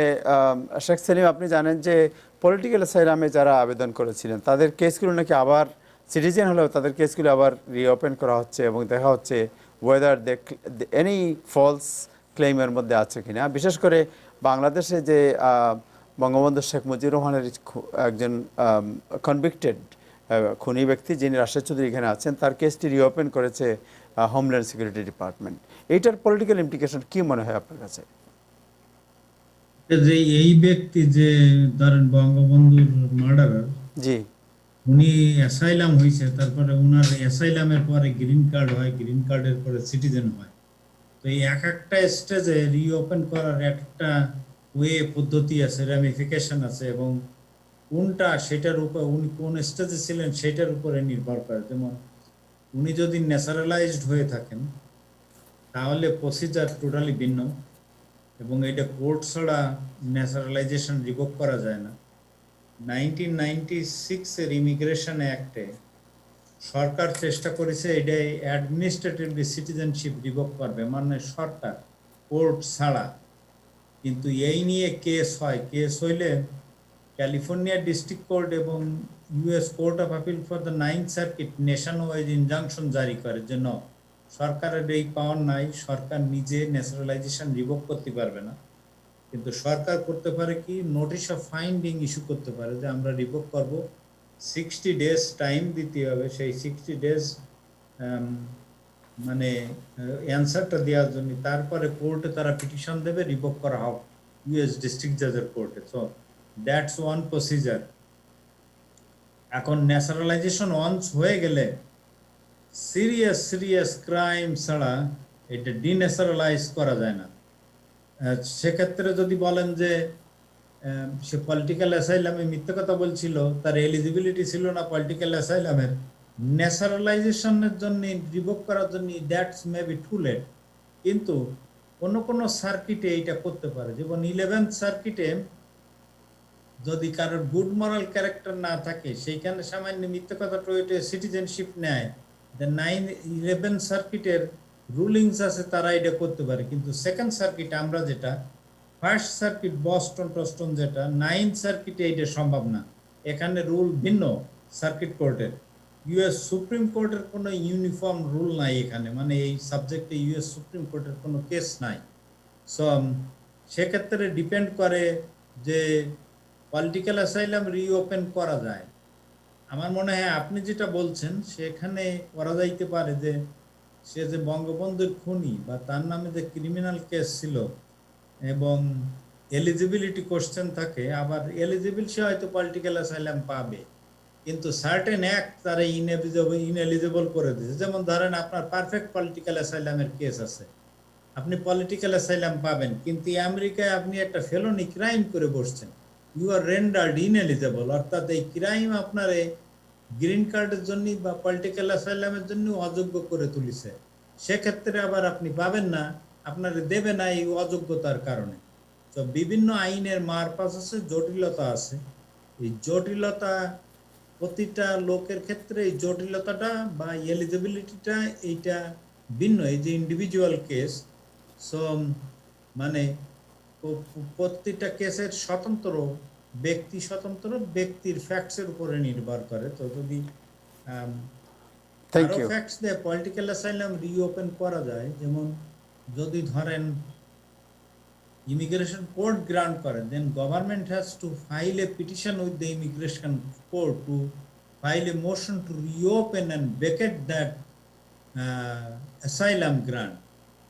শেখ সেলিম, আপনি জানেন যে পলিটিক্যাল অ্যাসাইলামে যারা আবেদন করেছিলেন তাদের কেসগুলো নাকি আবার সিটিজেন হলেও তাদের কেসগুলো আবার রিওপেন করা হচ্ছে, এবং দেখা হচ্ছে ওয়েদার এনি ফলস ক্লেইমের মধ্যে আছে কিনা। বিশেষ করে বাংলাদেশে যে বঙ্গবন্ধু শেখ মুজিবুর রহমানের একজন কনভিক্টেড খুনি ব্যক্তি যিনি রাশেদ চৌধুরী এখানে আছেন, তার কেসটি রিওপেন করেছে হোমল্যান্ড সিকিউরিটি ডিপার্টমেন্ট। এইটার পলিটিক্যাল ইমপ্লিকেশন কি মনে হয় আপনার কাছে? যে এই ব্যক্তি যে ধরেন বঙ্গবন্ধুর মার্ডারার, জি উনি অ্যাসাইলাম হয়েছে, তারপরে উনার অ্যাসাইলামের পরে গ্রিন কার্ড হয়, গ্রিন কার্ডের পরে সিটিজেন হয়। তো এই এক একটা স্টেজে রিওপেন করার একটা ওয়ে পদ্ধতি আছে, র্যামিফিকেশন আছে, এবং কোনটা সেটার উপর উনি কোন স্টেজে ছিলেন সেটার উপরে নির্ভর করে। যেমন উনি যদি ন্যাচারালাইজড হয়ে থাকেন তাহলে প্রসিজার টোটালি ভিন্ন, এবং এটা কোর্ট ছাড়া ন্যাচারালাইজেশন রিভোক করা যায় না। 1996 এর ইমিগ্রেশন অ্যাক্টে সরকার চেষ্টা করেছে এটা অ্যাডমিনিস্ট্রেটিভলি সিটিজেনশিপ রিভোক করবে, মানে সরকার, কোর্ট ছাড়া। কিন্তু এই নিয়ে কেস হয়, কেস হইলে ক্যালিফোর্নিয়া ডিস্ট্রিক্ট কোর্ট এবং US court of appeal for the 9th circuit nation wise injunction জারি করে যে সরকারের এই পাওয়ার নাই, সরকার নিজে ন্যাচারালাইজেশন রিভোক করতে পারবে না। কিন্তু সরকার করতে পারে কি, নোটিশ অফ ফাইন্ডিং ইস্যু করতে পারে যে আমরা রিভোক করব, 60 ডেজ টাইম দিতে হবে। সেই 60 ডেজ মানে অ্যান্সারটা দেওয়ার জন্য, তারপরে কোর্টে তারা পিটিশন দেবে, রিভোক করা হোক ইউএস ডিস্ট্রিক্ট জাজের কোর্টে। So that's one procedure. এখন ন্যাচারালাইজেশন ওয়ান্স হয়ে গেলে সিরিয়াস ক্রাইম ছাড়া এটা ডিন্যাচারালাইজ করা যায় না। সেক্ষেত্রে যদি বলেন যে সে পলিটিক্যাল অ্যাসাইলামে মিথ্যে কথা বলছিল, তার এলিজিবিলিটি ছিল না পলিটিক্যাল অ্যাসাইলামের, ন্যাচারালাইজেশনের জন্য রিভোক করার জন্য দ্যাটস মেবি টু লেট। কিন্তু কোনো সার্কিটে এইটা করতে পারে। যেমন 11th সার্কিটে যদি কারোর গুড মরাল ক্যারেক্টার না থাকে, সেইখানে সামান্য মিথ্যে কথা টয়েটে সিটিজেনশিপ নেয়, 11th সার্কিটের রুলিংস আছে, তারা এটা করতে পারে। কিন্তু সেকেন্ড সার্কিট আমরা যেটা, ফার্স্ট সার্কিট বস্টন টস্টন যেটা, 9th সার্কিটে এটা সম্ভব না। এখানে রুল ভিন্ন সার্কিট কোর্টের। ইউএস সুপ্রিম কোর্টের কোনো ইউনিফর্ম রুল নাই এখানে, মানে এই সাবজেক্টে ইউএস সুপ্রিম কোর্টের কোনো কেস নাই। সো সেক্ষেত্রে ডিপেন্ড করে যে পলিটিক্যাল অ্যাসাইলাম রিওপেন করা যায়। আমার মনে হয় আপনি যেটা বলছেন সেখানে করা যাইতে পারে যে সে যে বঙ্গবন্ধুর খুনি বা তার নামে যে ক্রিমিনাল কেস ছিল এবং এলিজিবিলিটি কোশ্চেন থাকে, আবার এলিজিবল সে হয়তো পলিটিক্যাল অ্যাসাইলাম পাবে, কিন্তু সার্টেন অ্যাক্ট তারা ইনএলিজিবল করে দিয়েছে। যেমন ধরেন আপনার পারফেক্ট পলিটিক্যাল অ্যাসাইলামের কেস আছে, আপনি পলিটিক্যাল অ্যাসাইলাম পাবেন, কিন্তু আমেরিকায় আপনি একটা ফেলোনি ক্রাইম করে বসছেন, ইউ আর রেন্ডার্ড ইনএলিজিবল, অর্থাৎ এই ক্রাইম আপনার গ্রিন কার্ডের জন্য বা পলিটিক্যাল অ্যাসাইলামের জন্য অযোগ্য করে তুলিছে। সেক্ষেত্রে আবার আপনি পাবেন না, আপনার দেবে না এই অযোগ্যতার কারণে। তো বিভিন্ন আইনের মারপাস আছে, জটিলতা আছে। এই জটিলতা প্রতিটা লোকের ক্ষেত্রে এই জটিলতাটা বা এলিজিবিলিটিটা এইটা ভিন্ন, এই যে ইন্ডিভিজুয়াল কেস। সো মানে প্রতিটা কেসের স্বতন্ত্র ব্যক্তির ফ্যাক্টসের উপরে নির্ভর করে। তো যদি থ্যাংক ইউ। ফ্যাক্টস দিয়ে পলিটিক্যাল অ্যাসাইলাম রিওপেন করা যায়, যেমন যদি ধরেন ইমিগ্রেশন কোর্ট গ্রান্ট করে, then government has to file a petition with the immigration court to file a motion to reopen and vacate that asylum grant.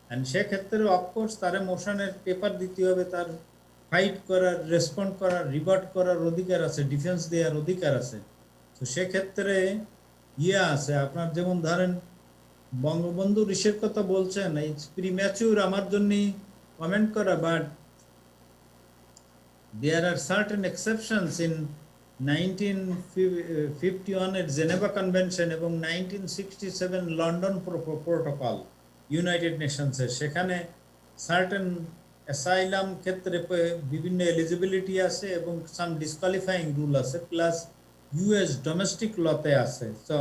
And সেক্ষেত্রে of course তার মোশনের পেপার দিতে হবে, তার ফাইট করার, রেসপন্ড করার, রিভার্ট করার অধিকার আছে, ডিফেন্স দেওয়ার অধিকার আছে। তো সেক্ষেত্রে আছে আপনার, যেমন ধরেন বঙ্গবন্ধু ঋষের কথা বলছেন, ইটস প্রিম্যাচিউর আমার জন্য কমেন্ট করা, but there are certain exceptions in 1951 এর জেনেভা কনভেনশন এবং 1967 লন্ডন প্রোটোকল ইউনাইটেড নেশনসের, সেখানে সার্টেন অ্যাসাইলাম ক্ষেত্রে বিভিন্ন এলিজিবিলিটি আছে এবং সাম ডিসকোয়ালিফাইং রুল আছে, প্লাস ইউএস ডোমেস্টিক লতে আছে। তো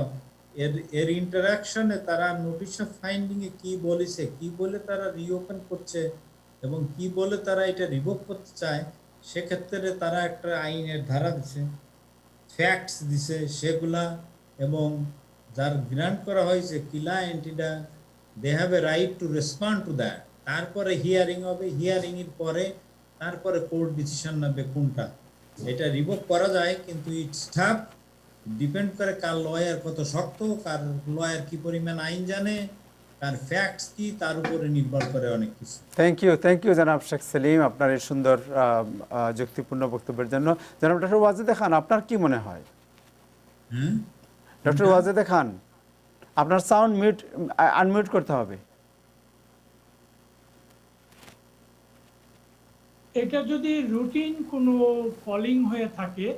এর ইন্টারাকশনে তারা নোটিশ অফ ফাইন্ডিং এ কি বলেছে, কি বলে তারা রিওপেন করছে এবং কি বলে তারা এটা রিভোক করতে চায়, সেক্ষেত্রে তারা একটা আইনের ধারা দিছে, ফ্যাক্টস দিছে সেগুলা, এবং যার গ্রান্ট করা হয়েছে ক্লায়েন্ট, এটা they have a right to respond to that. তারপরে হিয়ারিং হবে, হিয়ারিং এর পরে তারপরে কোর্ট ডিসিশন নেবে কোনটা। এটা রিভোক করা যায়, কিন্তু ইটস টাফ ডিপেন্ড করে কার লয়ার কত শক্ত, কার লয়ার কি পরিমাণ আইন জানে, কার ফ্যাক্টস কি, তার উপরে নির্ভর করে অনেক কিছু। থ্যাংক ইউ জনাব শেখ সেলিম আপনার এই সুন্দর যুক্তিপূর্ণ বক্তব্যের জন্য। জনাব ডক্টর ওয়াজেদে খান, আপনার কি মনে হয়? হ্যাঁ, ডক্টর ওয়াজেদে খান, আপনার সাউন্ড আনমিউট করতে হবে। এটা যদি রুটিন কোনো কলিং হয়ে থাকে,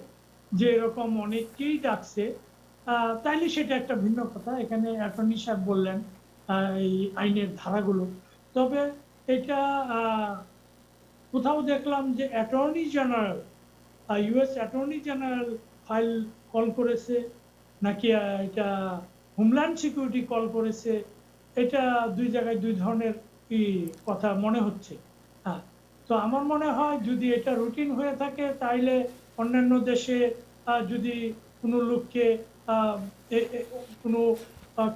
যে এরকম অনেককেই ডাকছে, তাইলে সেটা একটা ভিন্ন কথা। এখানে অ্যাটর্নি সাহেব বললেন এই আইনের ধারাগুলো, তবে এটা কোথাও দেখলাম যে attorney general, US attorney general file call করেছে, নাকি এটা হোমল্যান্ড সিকিউরিটি কল করেছে, এটা দুই জায়গায় দুই ধরনের কথা মনে হচ্ছে। হ্যাঁ, তো আমার মনে হয় যদি এটা রুটিন হয়ে থাকে, তাইলে অন্যান্য দেশে যদি কোনো লোককে কোনো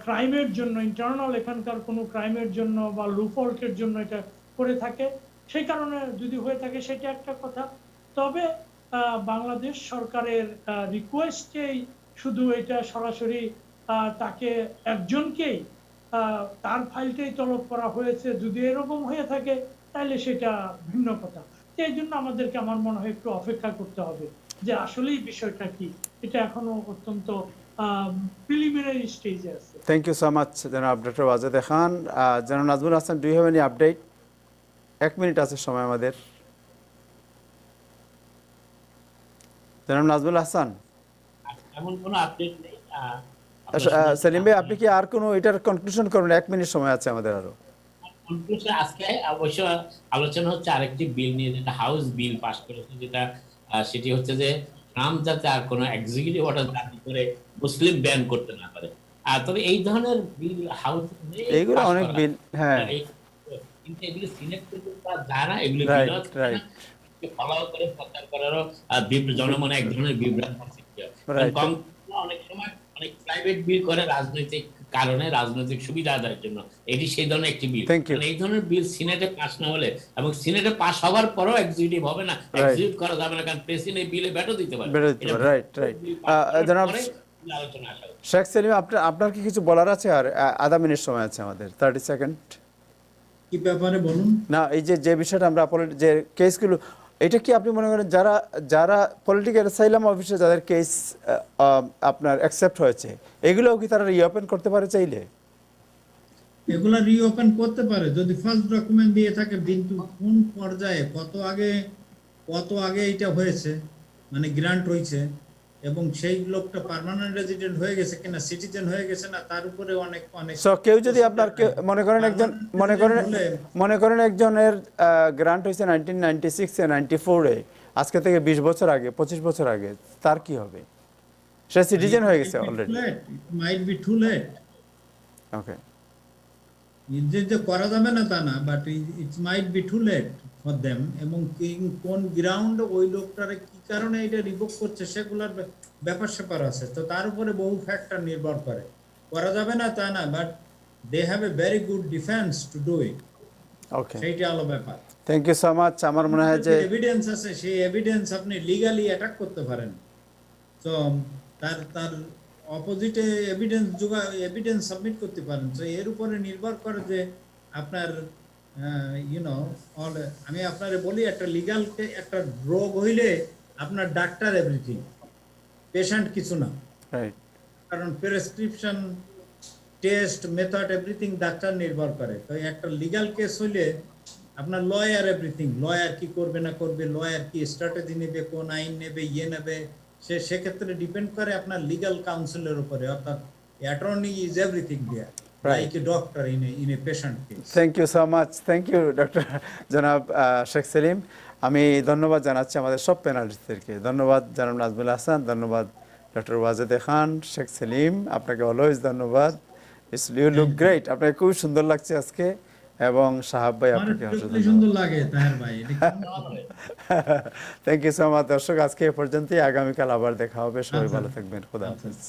ক্রাইমের জন্য, ইন্টারনাল এখানকার কোনো ক্রাইমের জন্য বা লুফল্টের জন্য এটা করে থাকে, সেই কারণে যদি হয়ে থাকে সেটা একটা কথা। তবে বাংলাদেশ সরকারের রিকোয়েস্টেই শুধু এটা সরাসরি তাকে একজনকেই তার ফাইলটাই তলব করা হয়েছে, যদি এরকম হয়ে থাকে তাহলে সেটা ভিন্ন কথা। এই জন্য আমাদেরকে, আমার মনে হয়, একটু অপেক্ষা করতে হবে যে আসলেই বিষয়টা কি। এটা এখনো অত্যন্ত প্রিলিমিনারি স্টেজে আছে। থ্যাংক ইউ সো মাচ জনাব ডক্টর ওয়াজেদে খান। জনাব Nazmul Hasan, do you have any update? 1 minute আছে সময় আমাদের। জনাব নাজমুল হাসান। এমন কোনো আপডেট নেই। সেলিম ভাই, আপনি কি আর কোনো এটার কনক্লুশন করবেন? 1 মিনিট সময় আছে আমাদের আরো। কনক্লুশন আজকে অবশ্য আলোচনা হচ্ছে আরেকটি বিল নিয়ে, যেটা হাউস বিল পাস করেছে, যেটা সেটি হচ্ছে যে ট্রাম্প যাতে আর কোনো এক্সিকিউটিভ অর্ডার জারি করে মুসলিম ব্যান করতে না পারে। তবে এই ধরনের বিল হাউস এইগুলো অনেক বিল, হ্যাঁ, কিন্তু এগুলি সিনেট থেকে যায় না, এগুলি ফলো করে প্রচার করারও জনমনে এক ধরনের বিভ্রান্তি সৃষ্টি হয়। অনেক সময় অনেক প্রাইভেট বিল করে রাজনৈতিক কারণে, রাজনৈতিক সুবিধা আদায়ের জন্য। এটি সেই ধরনের একটি বিল। এই ধরনের বিল সিনেটে পাস না হলে, এবং সিনেটে পাস হওয়ার পরও এক্সিকিউটিভ হবে না, এক্সিকিউট করা যাবে না, কারণ প্রেসিডেন্ট এই বিলে ভেটো দিতে পারে। রাইট। জনাব শেখ সেলিম, আপনার কি কিছু বলার আছে? আর আধা মিনিট সময় আছে আমাদের, 30 সেকেন্ড। কি ব্যাপারে বলুন না, এই যে বিষয়টা আমরা যে কেসগুলো, এটা কি আপনি মনে করেন যারা পলিটিক্যাল অ্যাসাইলাম অফিসে যাদের কেস আপনার অ্যাকসেপ্ট হয়েছে, এগুলোও কি তারা রিওপেন করতে পারে চাইলে? এগুলা রিওপেন করতে পারে যদি ফার্স্ট ডকুমেন্ট দিয়ে থাকে, কিন্তু কোন পর্যায়ে, কত আগে এটা হয়েছে, মানে গ্রান্ট হয়েছে, এবং সেই লোকটা পার্মানেন্ট রেজিডেন্ট হয়ে গেছে কিনা, সিটিজেন হয়ে গেছে না, তার উপরে অনেক সো কেউ যদি আপনার মনে করেন একজনের গ্রান্ট হয়েছে 1996 এ 94 এ, আজকে থেকে 20 বছর আগে, 25 বছর আগে, তার কি হবে? সে সিটিজেন হয়ে গেছে already. Might be too late. Okay, যে করা যাবে না তা না, but it might be too late for them. এবং কোন গ্রাউন্ড, ওই লোকটারে কি কারণে এটা রিভোক করছে, সেগুলোর ব্যাপার স্যাপার আছে, তো তার উপরে বহু ফ্যাক্টর নির্ভর করে। করা যাবে না তা না, but they have a very good defence to do it. Okay, সেইটা হলো ব্যাপার। Thank you so much. আমার মনে হয় যে এভিডেন্স আছে, সেই এভিডেন্স আপনি লিগালি অ্যাটাক করতে পারেন, তো তার অপোজিটে এভিডেন্স সাবমিট করতে পারেন। তো এর উপরে নির্ভর করে যে আপনার আমি আপনারে বলি, একটা লিগাল একটা রোগ হইলে আপনার ডাক্তার এভরিথিং, পেশেন্ট কিছু না। কারণ prescription, test, method, everything doctor নির্ভর করে। তো একটা লিগাল কেস হইলে আপনার লয়ার এভরিথিং, লয়ার কি করবে না করবে, লয়ার কি স্ট্র্যাটেজি নেবে, কোন আইন নেবে, নেবে, সেক্ষেত্রে ডিপেন্ড করে আপনার লিগাল কাউন্সিলের উপরে। অর্থাৎ attorney is everything there, like a doctor in a patient case. Thank you so much. Thank you doctor জনাব শেখ সেলিম। আমি ধন্যবাদ জানাচ্ছি আমাদের সব প্যানেলিস্টদেরকে। ধন্যবাদ জনাব নাজমুল হাসান, ধন্যবাদ ডক্টর ওয়াজেদে খান, শেখ সেলিম, আপনাকে অলওয়েজ ধন্যবাদ। ইউ লুক গ্রেট, আপনাকে খুব সুন্দর লাগছে আজকে। এবং সাহাব ভাই, আপনাকে সুন্দর লাগে তাহের ভাই। Thank you so much. দর্শক, আজকে এ পর্যন্তই। আগামীকাল আবার দেখা হবে। সবাই ভালো থাকবেন। খোদা হাফেজ।